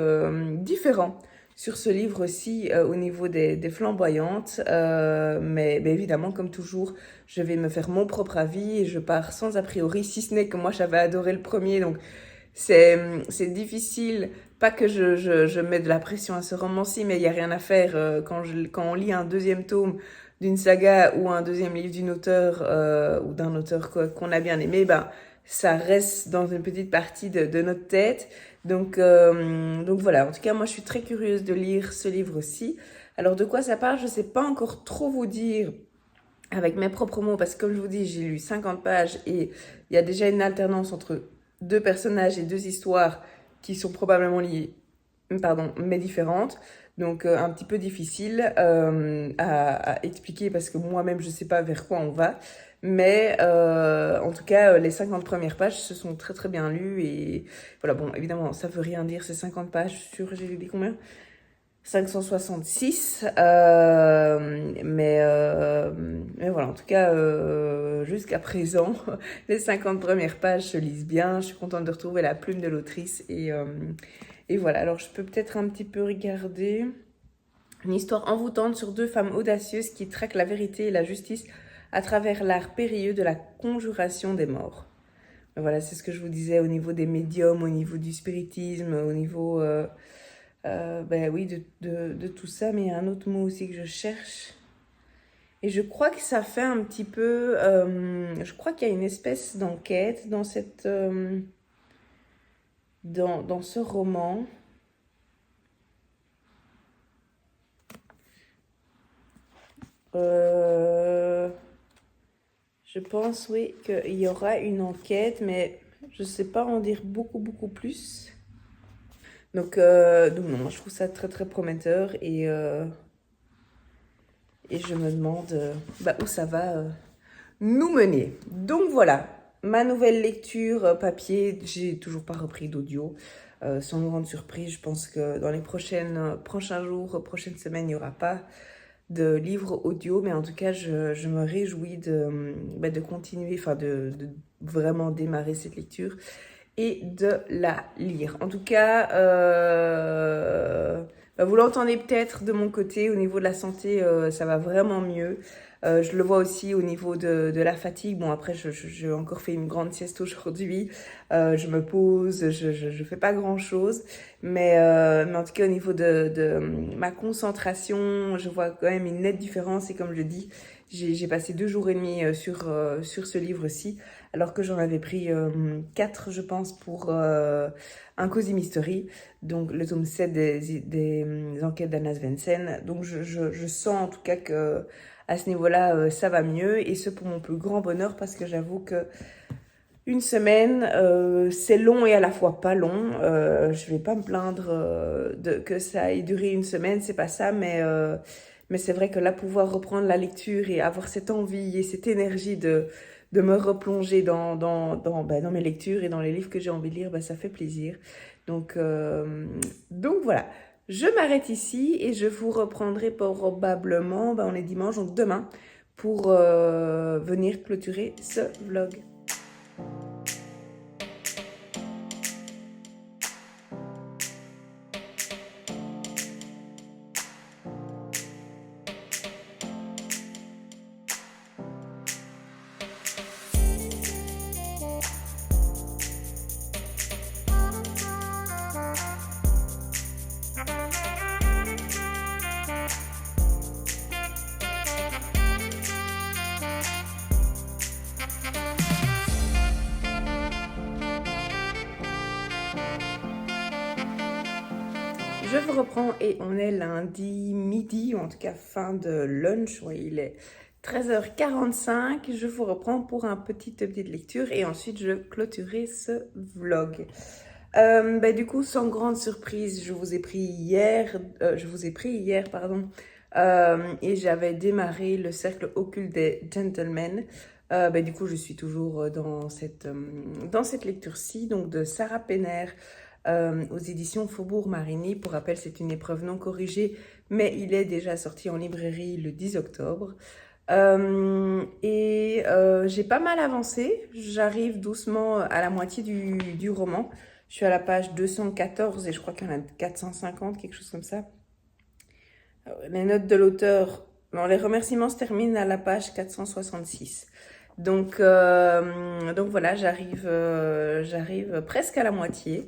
différents sur ce livre aussi au niveau des flamboyantes. Mais évidemment, comme toujours, je vais me faire mon propre avis et je pars sans a priori, si ce n'est que moi j'avais adoré le premier. Donc c'est difficile, pas que je mette de la pression à ce roman-ci, mais il n'y a rien à faire quand on lit un deuxième tome d'une saga ou un deuxième livre d'une auteure ou d'un auteur qu'on a bien aimé, ça reste dans une petite partie de notre tête. Donc voilà, en tout cas, moi je suis très curieuse de lire ce livre-ci. Alors de quoi ça parle, je ne sais pas encore trop vous dire avec mes propres mots, parce que comme je vous dis, j'ai lu 50 pages et il y a déjà une alternance entre deux personnages et deux histoires qui sont probablement liées, pardon, mais différentes. Donc un petit peu difficile à expliquer parce que moi-même je ne sais pas vers quoi on va. Mais en tout cas, les 50 premières pages se sont très très bien lues. Et voilà, bon, évidemment, ça veut rien dire, ces 50 pages sur, j'ai lu combien? 566. Mais voilà, en tout cas, jusqu'à présent, les 50 premières pages se lisent bien. Je suis contente de retrouver la plume de l'autrice. Et voilà, alors je peux peut-être un petit peu regarder. Une histoire envoûtante sur deux femmes audacieuses qui traquent la vérité et la justice à travers l'art périlleux de la conjuration des morts. Voilà, c'est ce que je vous disais au niveau des médiums, au niveau du spiritisme, au niveau oui, de tout ça. Mais il y a un autre mot aussi que je cherche. Et je crois que ça fait un petit peu... je crois qu'il y a une espèce d'enquête dans dans ce roman. Je pense, oui, qu'il y aura une enquête, mais je ne sais pas en dire beaucoup, beaucoup plus. Donc non, moi, je trouve ça très, très prometteur et je me demande où ça va nous mener. Donc voilà, ma nouvelle lecture papier, j'ai toujours pas repris d'audio. Sans grande surprise, je pense que dans les prochains jours, prochaines semaines, il n'y aura pas de livre audio, mais en tout cas, je me réjouis de continuer, enfin de vraiment démarrer cette lecture et de la lire. En tout cas, vous l'entendez peut-être de mon côté, au niveau de la santé, ça va vraiment mieux. Je le vois aussi au niveau de la fatigue. Bon, après, j'ai encore fait une grande sieste aujourd'hui. Je me pose, je fais pas grand-chose. Mais en tout cas, au niveau de ma concentration, je vois quand même une nette différence. Et comme je dis, j'ai passé 2 jours et demi sur ce livre-ci, alors que j'en avais pris 4, je pense, pour un Cozy Mystery, donc le tome 7 des enquêtes d'Anna Svensson. Donc je sens en tout cas que à ce niveau-là, ça va mieux, et ce pour mon plus grand bonheur, parce que j'avoue que une semaine, c'est long et à la fois pas long. Je vais pas me plaindre que ça ait duré une semaine, c'est pas ça, mais c'est vrai que là, pouvoir reprendre la lecture et avoir cette envie et cette énergie de me replonger dans mes lectures et dans les livres que j'ai envie de lire, ça fait plaisir. Donc voilà, je m'arrête ici et je vous reprendrai probablement, on est dimanche, donc demain, pour venir clôturer ce vlog. Je vous reprends et on est lundi midi, ou en tout cas fin de lunch. Oui, il est 13h45. Je vous reprends pour un petit update de lecture et ensuite je clôturerai ce vlog. Du coup, sans grande surprise, je vous ai pris hier, et j'avais démarré le cercle occulte des gentlemen. Du coup, je suis toujours dans cette lecture-ci, donc de Sarah Penner, aux éditions Faubourg Marigny. Pour rappel, c'est une épreuve non corrigée, mais il est déjà sorti en librairie le 10 octobre. J'ai pas mal avancé. J'arrive doucement à la moitié du roman. Je suis à la page 214 et je crois qu'il y en a 450, quelque chose comme ça. Les notes de l'auteur, les remerciements se terminent à la page 466. Donc voilà, j'arrive presque à la moitié.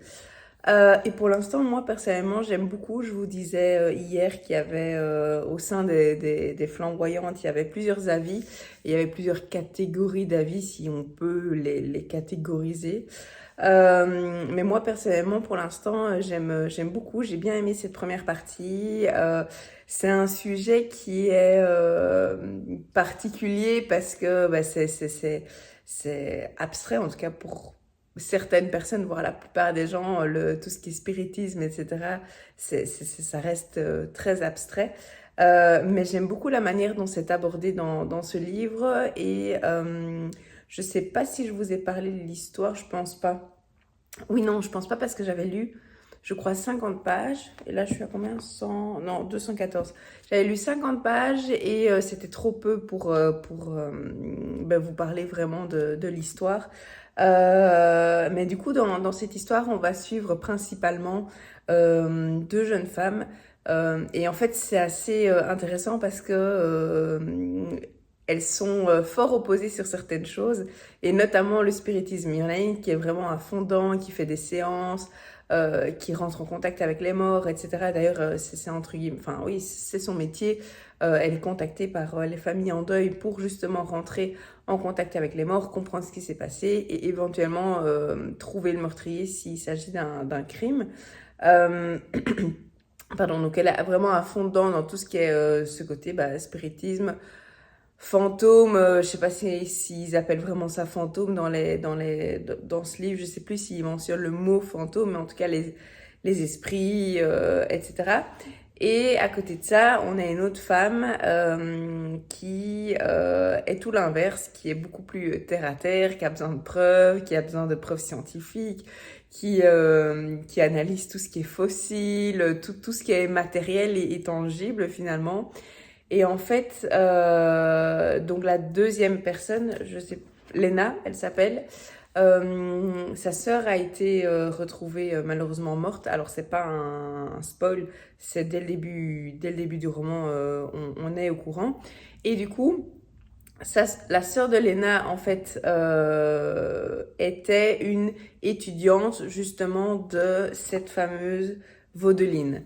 Et pour l'instant, moi, personnellement, j'aime beaucoup. Je vous disais hier qu'il y avait, au sein des flamboyantes, il y avait plusieurs avis. Il y avait plusieurs catégories d'avis, si on peut les catégoriser. Mais moi, personnellement, pour l'instant, j'aime beaucoup. J'ai bien aimé cette première partie. C'est un sujet qui est particulier parce que c'est abstrait, en tout cas pour certaines personnes, voire la plupart des gens, tout ce qui est spiritisme, etc., ça reste très abstrait. Mais j'aime beaucoup la manière dont c'est abordé dans ce livre. Et je sais pas si je vous ai parlé de l'histoire, je pense pas. Oui, non, je pense pas, parce que j'avais lu, je crois, 50 pages. Et là, je suis à combien? 100... Non, 214. J'avais lu 50 pages et c'était trop peu pour vous parler vraiment de l'histoire. Mais du coup, dans cette histoire, on va suivre principalement 2 jeunes femmes. Et en fait, c'est assez intéressant parce que elles sont fort opposées sur certaines choses, et notamment le spiritisme. Il y en a une qui est vraiment à fond dedans, qui fait des séances, qui rentre en contact avec les morts, etc. D'ailleurs, c'est entre guillemets, enfin oui, c'est son métier. Elle est contactée par les familles en deuil pour justement rentrer en contact avec les morts, comprendre ce qui s'est passé et éventuellement trouver le meurtrier s'il s'agit d'un crime. Pardon, donc elle est vraiment à fond dedans dans tout ce qui est ce côté spiritisme, fantôme. Je sais pas s'ils appellent vraiment ça fantôme dans ce livre. Je sais plus s'ils mentionnent le mot fantôme, mais en tout cas les esprits, etc. Et à côté de ça, on a une autre femme qui est tout l'inverse, qui est beaucoup plus terre à terre, qui a besoin de preuves, qui a besoin de preuves scientifiques, qui analyse tout ce qui est fossile, tout ce qui est matériel et tangible finalement. Et en fait, donc la deuxième personne, je sais, Lena, elle s'appelle. Sa sœur a été retrouvée malheureusement morte. Alors c'est pas un spoil, c'est dès le début du roman, on est au courant. Et du coup, la sœur de Lena en fait était une étudiante justement de cette fameuse Vaudeline.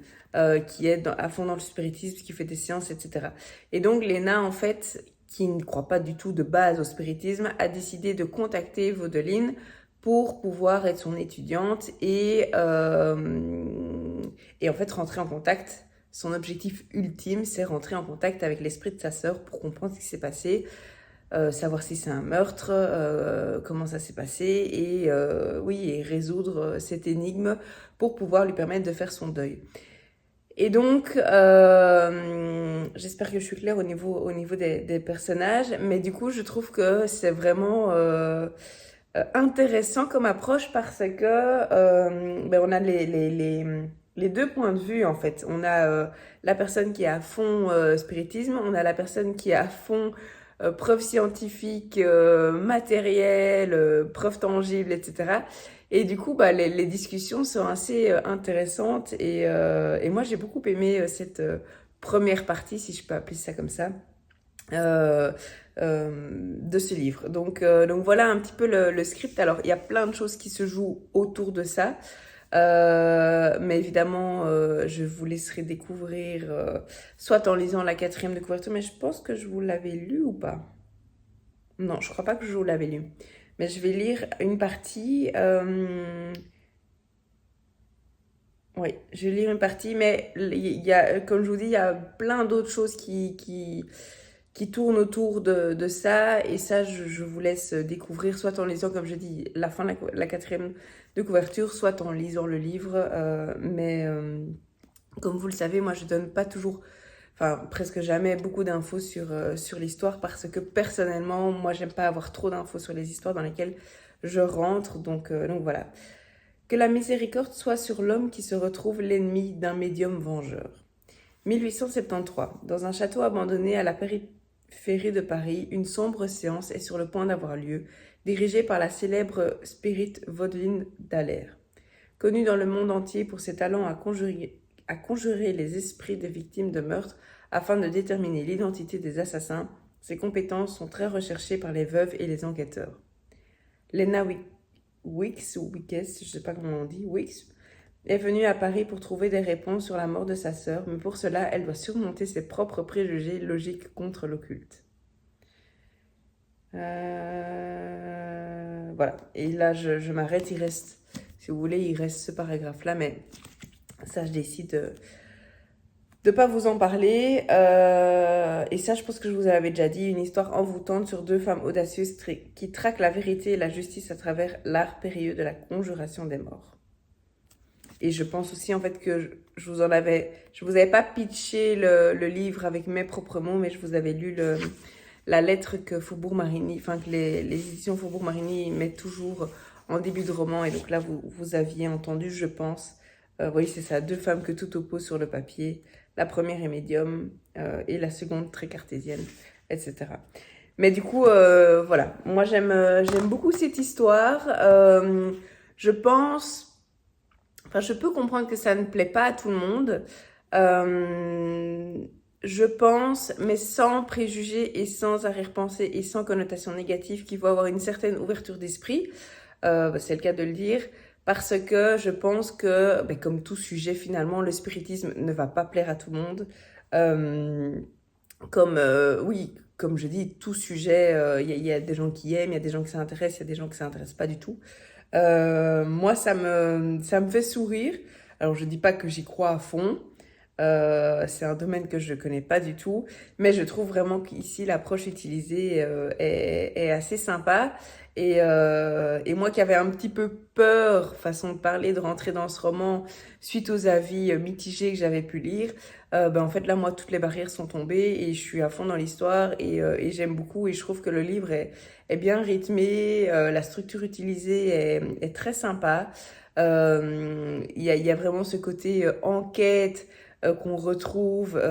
Qui est à fond dans le spiritisme, qui fait des séances, etc. Et donc Lena, en fait, qui ne croit pas du tout de base au spiritisme, a décidé de contacter Vaudeline pour pouvoir être son étudiante et en fait rentrer en contact. Son objectif ultime, c'est rentrer en contact avec l'esprit de sa sœur pour comprendre ce qui s'est passé, savoir si c'est un meurtre, comment ça s'est passé, et résoudre cette énigme pour pouvoir lui permettre de faire son deuil. Et donc, j'espère que je suis claire au niveau des personnages, mais du coup, je trouve que c'est vraiment intéressant comme approche parce que on a les deux points de vue en fait. On a la personne qui est à fond spiritisme, on a la personne qui est à fond preuves scientifiques, matérielles, preuves tangibles, etc. Et du coup, les discussions sont assez intéressantes et moi j'ai beaucoup aimé cette première partie, si je peux appeler ça comme ça, euh, de ce livre. Donc voilà un petit peu le script. Alors il y a plein de choses qui se jouent autour de ça. Mais évidemment, je vous laisserai découvrir soit en lisant la quatrième de couverture, mais je pense que je vous l'avais lu ou pas? Non, je crois pas que je vous l'avais lu. Mais je vais lire une partie. Oui, je vais lire une partie, mais il y a, comme je vous dis, il y a plein d'autres choses qui tournent autour de ça. Et ça, je vous laisse découvrir, soit en lisant, comme je dis, la fin de la quatrième de couverture, soit en lisant le livre. Comme vous le savez, moi, je donne pas toujours, enfin, presque jamais beaucoup d'infos sur l'histoire parce que personnellement, moi, j'aime pas avoir trop d'infos sur les histoires dans lesquelles je rentre. Donc voilà. Que la miséricorde soit sur l'homme qui se retrouve l'ennemi d'un médium vengeur. 1873. Dans un château abandonné à la périphérie de Paris, une sombre séance est sur le point d'avoir lieu, dirigée par la célèbre spirit Vaudeline Dallaire. Connue dans le monde entier pour ses talents à conjurer les esprits des victimes de meurtres afin de déterminer l'identité des assassins, ses compétences sont très recherchées par les veuves et les enquêteurs. Lena Wicks, ou Wickes, je ne sais pas comment on dit, Wicks, est venue à Paris pour trouver des réponses sur la mort de sa sœur, mais pour cela, elle doit surmonter ses propres préjugés logiques contre l'occulte. Voilà, et là je m'arrête, il reste, si vous voulez, il reste ce paragraphe-là, mais ça je décide de pas vous en parler. Et ça, je pense que je vous avais déjà dit, une histoire envoûtante sur deux femmes audacieuses qui traquent la vérité et la justice à travers l'art périlleux de la conjuration des morts. Et je pense aussi en fait que je vous avais pas pitché le livre avec mes propres mots, mais je vous avais lu la lettre que Faubourg Marigny, enfin que les éditions Faubourg Marigny mettent toujours en début de roman. Et donc là, vous aviez entendu, je pense, oui, c'est ça, deux femmes que tout oppose sur le papier. La première est médium et la seconde très cartésienne, etc. Mais du coup, voilà, moi j'aime beaucoup cette histoire. Je pense, enfin, je peux comprendre que ça ne plaît pas à tout le monde. Je pense, mais sans préjugés et sans arrière-pensée et sans connotation négative, qu'il faut avoir une certaine ouverture d'esprit. C'est le cas de le dire. Parce que je pense que, comme tout sujet, finalement, le spiritisme ne va pas plaire à tout le monde. Oui, comme je dis, tout sujet, il y a des gens qui aiment, il y a des gens qui s'intéressent, il y a des gens qui s'intéressent pas du tout. Moi, ça me fait sourire. Alors, je dis pas que j'y crois à fond. C'est un domaine que je connais pas du tout, mais je trouve vraiment qu'ici l'approche utilisée est assez sympa Et moi qui avais un petit peu peur, façon de parler, de rentrer dans ce roman suite aux avis mitigés que j'avais pu lire, en fait là moi toutes les barrières sont tombées et je suis à fond dans l'histoire et j'aime beaucoup et je trouve que le livre est bien rythmé, la structure utilisée est très sympa. Il y a vraiment ce côté enquête qu'on retrouve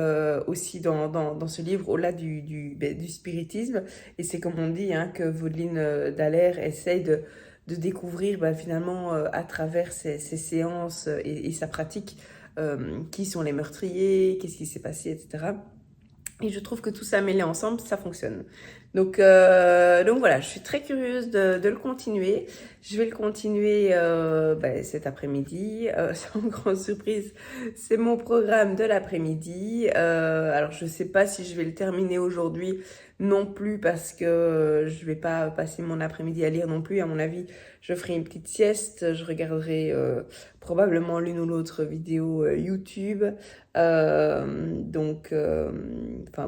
aussi dans ce livre, au-delà du spiritisme. Et c'est comme on dit, hein, que Vaudeline Dallaire essaye de découvrir finalement à travers ses séances et sa pratique qui sont les meurtriers, qu'est-ce qui s'est passé, etc. Et je trouve que tout ça mêlé ensemble, ça fonctionne. Donc voilà, je suis très curieuse de le continuer. Je vais le continuer cet après-midi. Sans grande surprise, c'est mon programme de l'après-midi. Alors je sais pas si je vais le terminer aujourd'hui non plus parce que je vais pas passer mon après-midi à lire non plus. À mon avis, je ferai une petite sieste. Je regarderai probablement l'une ou l'autre vidéo YouTube. Enfin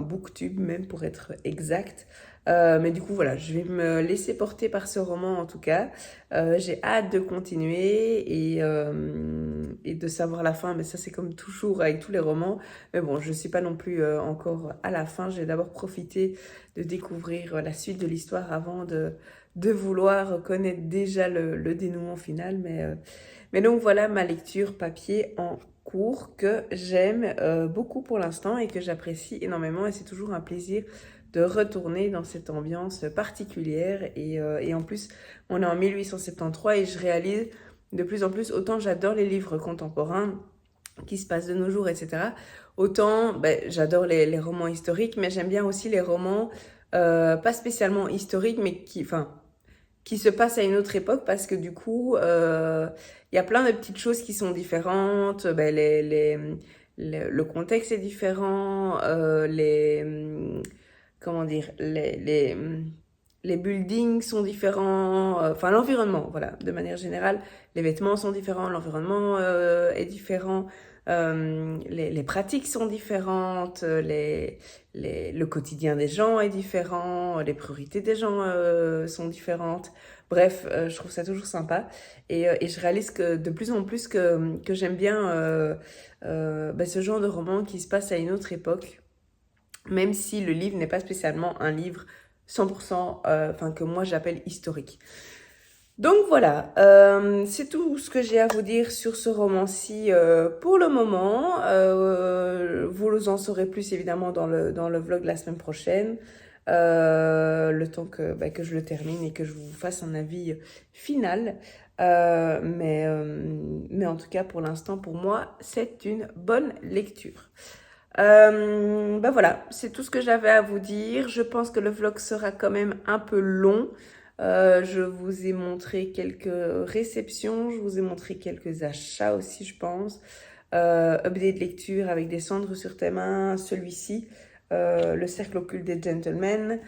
Booktube même pour être exact. Mais du coup voilà, je vais me laisser porter par ce roman en tout cas. J'ai hâte de continuer et de savoir la fin, mais ça c'est comme toujours avec tous les romans. Mais bon, je ne suis pas non plus encore à la fin, j'ai d'abord profité de découvrir la suite de l'histoire avant de vouloir connaître déjà le dénouement final. Mais donc voilà ma lecture papier en cours que j'aime beaucoup pour l'instant et que j'apprécie énormément et c'est toujours un plaisir de retourner dans cette ambiance particulière et en plus on est en 1873 et je réalise de plus en plus autant j'adore les livres contemporains qui se passent de nos jours, etc. Autant j'adore les romans historiques, mais j'aime bien aussi les romans pas spécialement historiques, mais qui se passent à une autre époque parce que du coup, il y a plein de petites choses qui sont différentes. Le contexte est différent, comment dire, les buildings sont différents, enfin l'environnement, voilà, de manière générale, les vêtements sont différents, l'environnement est différent, les pratiques sont différentes, le quotidien des gens est différent, les priorités des gens sont différentes. Bref, je trouve ça toujours sympa et je réalise que de plus en plus que j'aime bien ce genre de roman qui se passe à une autre époque, même si le livre n'est pas spécialement un livre 100% que moi j'appelle historique. Donc voilà, c'est tout ce que j'ai à vous dire sur ce roman-ci pour le moment. Vous en saurez plus évidemment dans le vlog la semaine prochaine, le temps que je le termine et que je vous fasse un avis final. Mais en tout cas, pour l'instant, pour moi, c'est une bonne lecture. Voilà, c'est tout ce que j'avais à vous dire. Je pense que le vlog sera quand même un peu long. Je vous ai montré quelques réceptions, je vous ai montré quelques achats aussi, je pense. Update lecture avec des cendres sur tes mains, celui-ci, Le cercle occulte des gentlemen.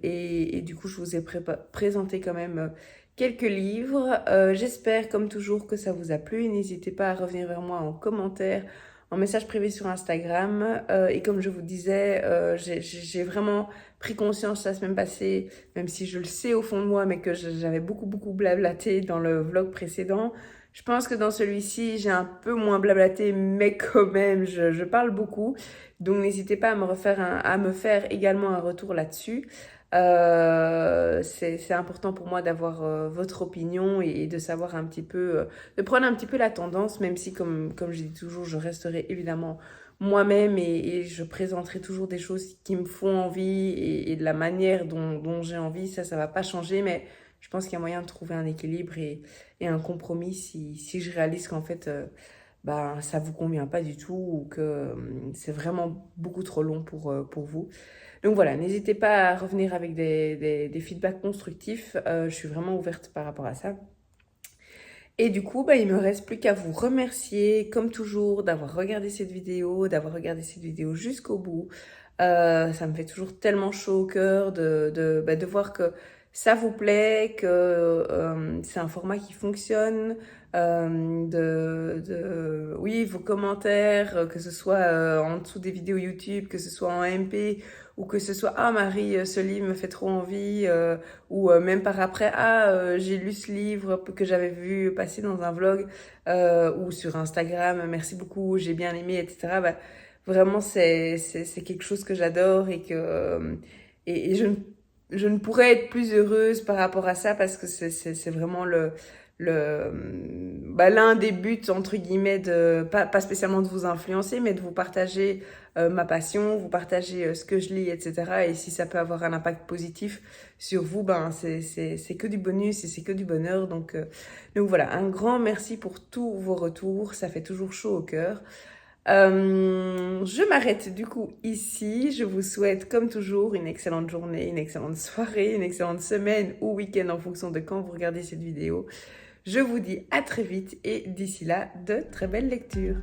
Et du coup, je vous ai présenté quand même quelques livres. J'espère, comme toujours, que ça vous a plu. N'hésitez pas à revenir vers moi en commentaire, en message privé sur Instagram. Et comme je vous disais, j'ai vraiment pris conscience la semaine passée, même si je le sais au fond de moi, mais que j'avais beaucoup blablaté dans le vlog précédent. Je pense que dans celui-ci, j'ai un peu moins blablaté, mais quand même, je parle beaucoup. Donc n'hésitez pas à me faire également un retour là-dessus. C'est important pour moi d'avoir votre opinion et de savoir un petit peu, de prendre un petit peu la tendance, même si comme je dis toujours, je resterai évidemment moi-même et je présenterai toujours des choses qui me font envie et de la manière dont j'ai envie, ça va pas changer, mais je pense qu'il y a moyen de trouver un équilibre et un compromis si je réalise qu'en fait, ça vous convient pas du tout ou que c'est vraiment beaucoup trop long pour vous. Donc voilà, n'hésitez pas à revenir avec des feedbacks constructifs, je suis vraiment ouverte par rapport à ça. Et du coup, il me reste plus qu'à vous remercier, comme toujours, d'avoir regardé cette vidéo, jusqu'au bout. Ça me fait toujours tellement chaud au cœur de voir que ça vous plaît, que c'est un format qui fonctionne, oui, vos commentaires, que ce soit en dessous des vidéos YouTube, que ce soit en MP, ou que ce soit «Ah Marie, ce livre me fait trop envie», ou même par après «Ah, j'ai lu ce livre que j'avais vu passer dans un vlog», ou sur Instagram «Merci beaucoup, j'ai bien aimé», etc. Bah, vraiment, c'est quelque chose que j'adore et et je ne pourrais être plus heureuse par rapport à ça parce que c'est vraiment l'un des buts, entre guillemets, pas spécialement de vous influencer, mais de vous partager ma passion, vous partager ce que je lis, etc. Et si ça peut avoir un impact positif sur vous, ben c'est que du bonus et c'est que du bonheur. Donc voilà, un grand merci pour tous vos retours, ça fait toujours chaud au cœur. Je m'arrête du coup ici. Je vous souhaite comme toujours une excellente journée, une excellente soirée, une excellente semaine ou week-end en fonction de quand vous regardez cette vidéo. Je vous dis à très vite et d'ici là, de très belles lectures.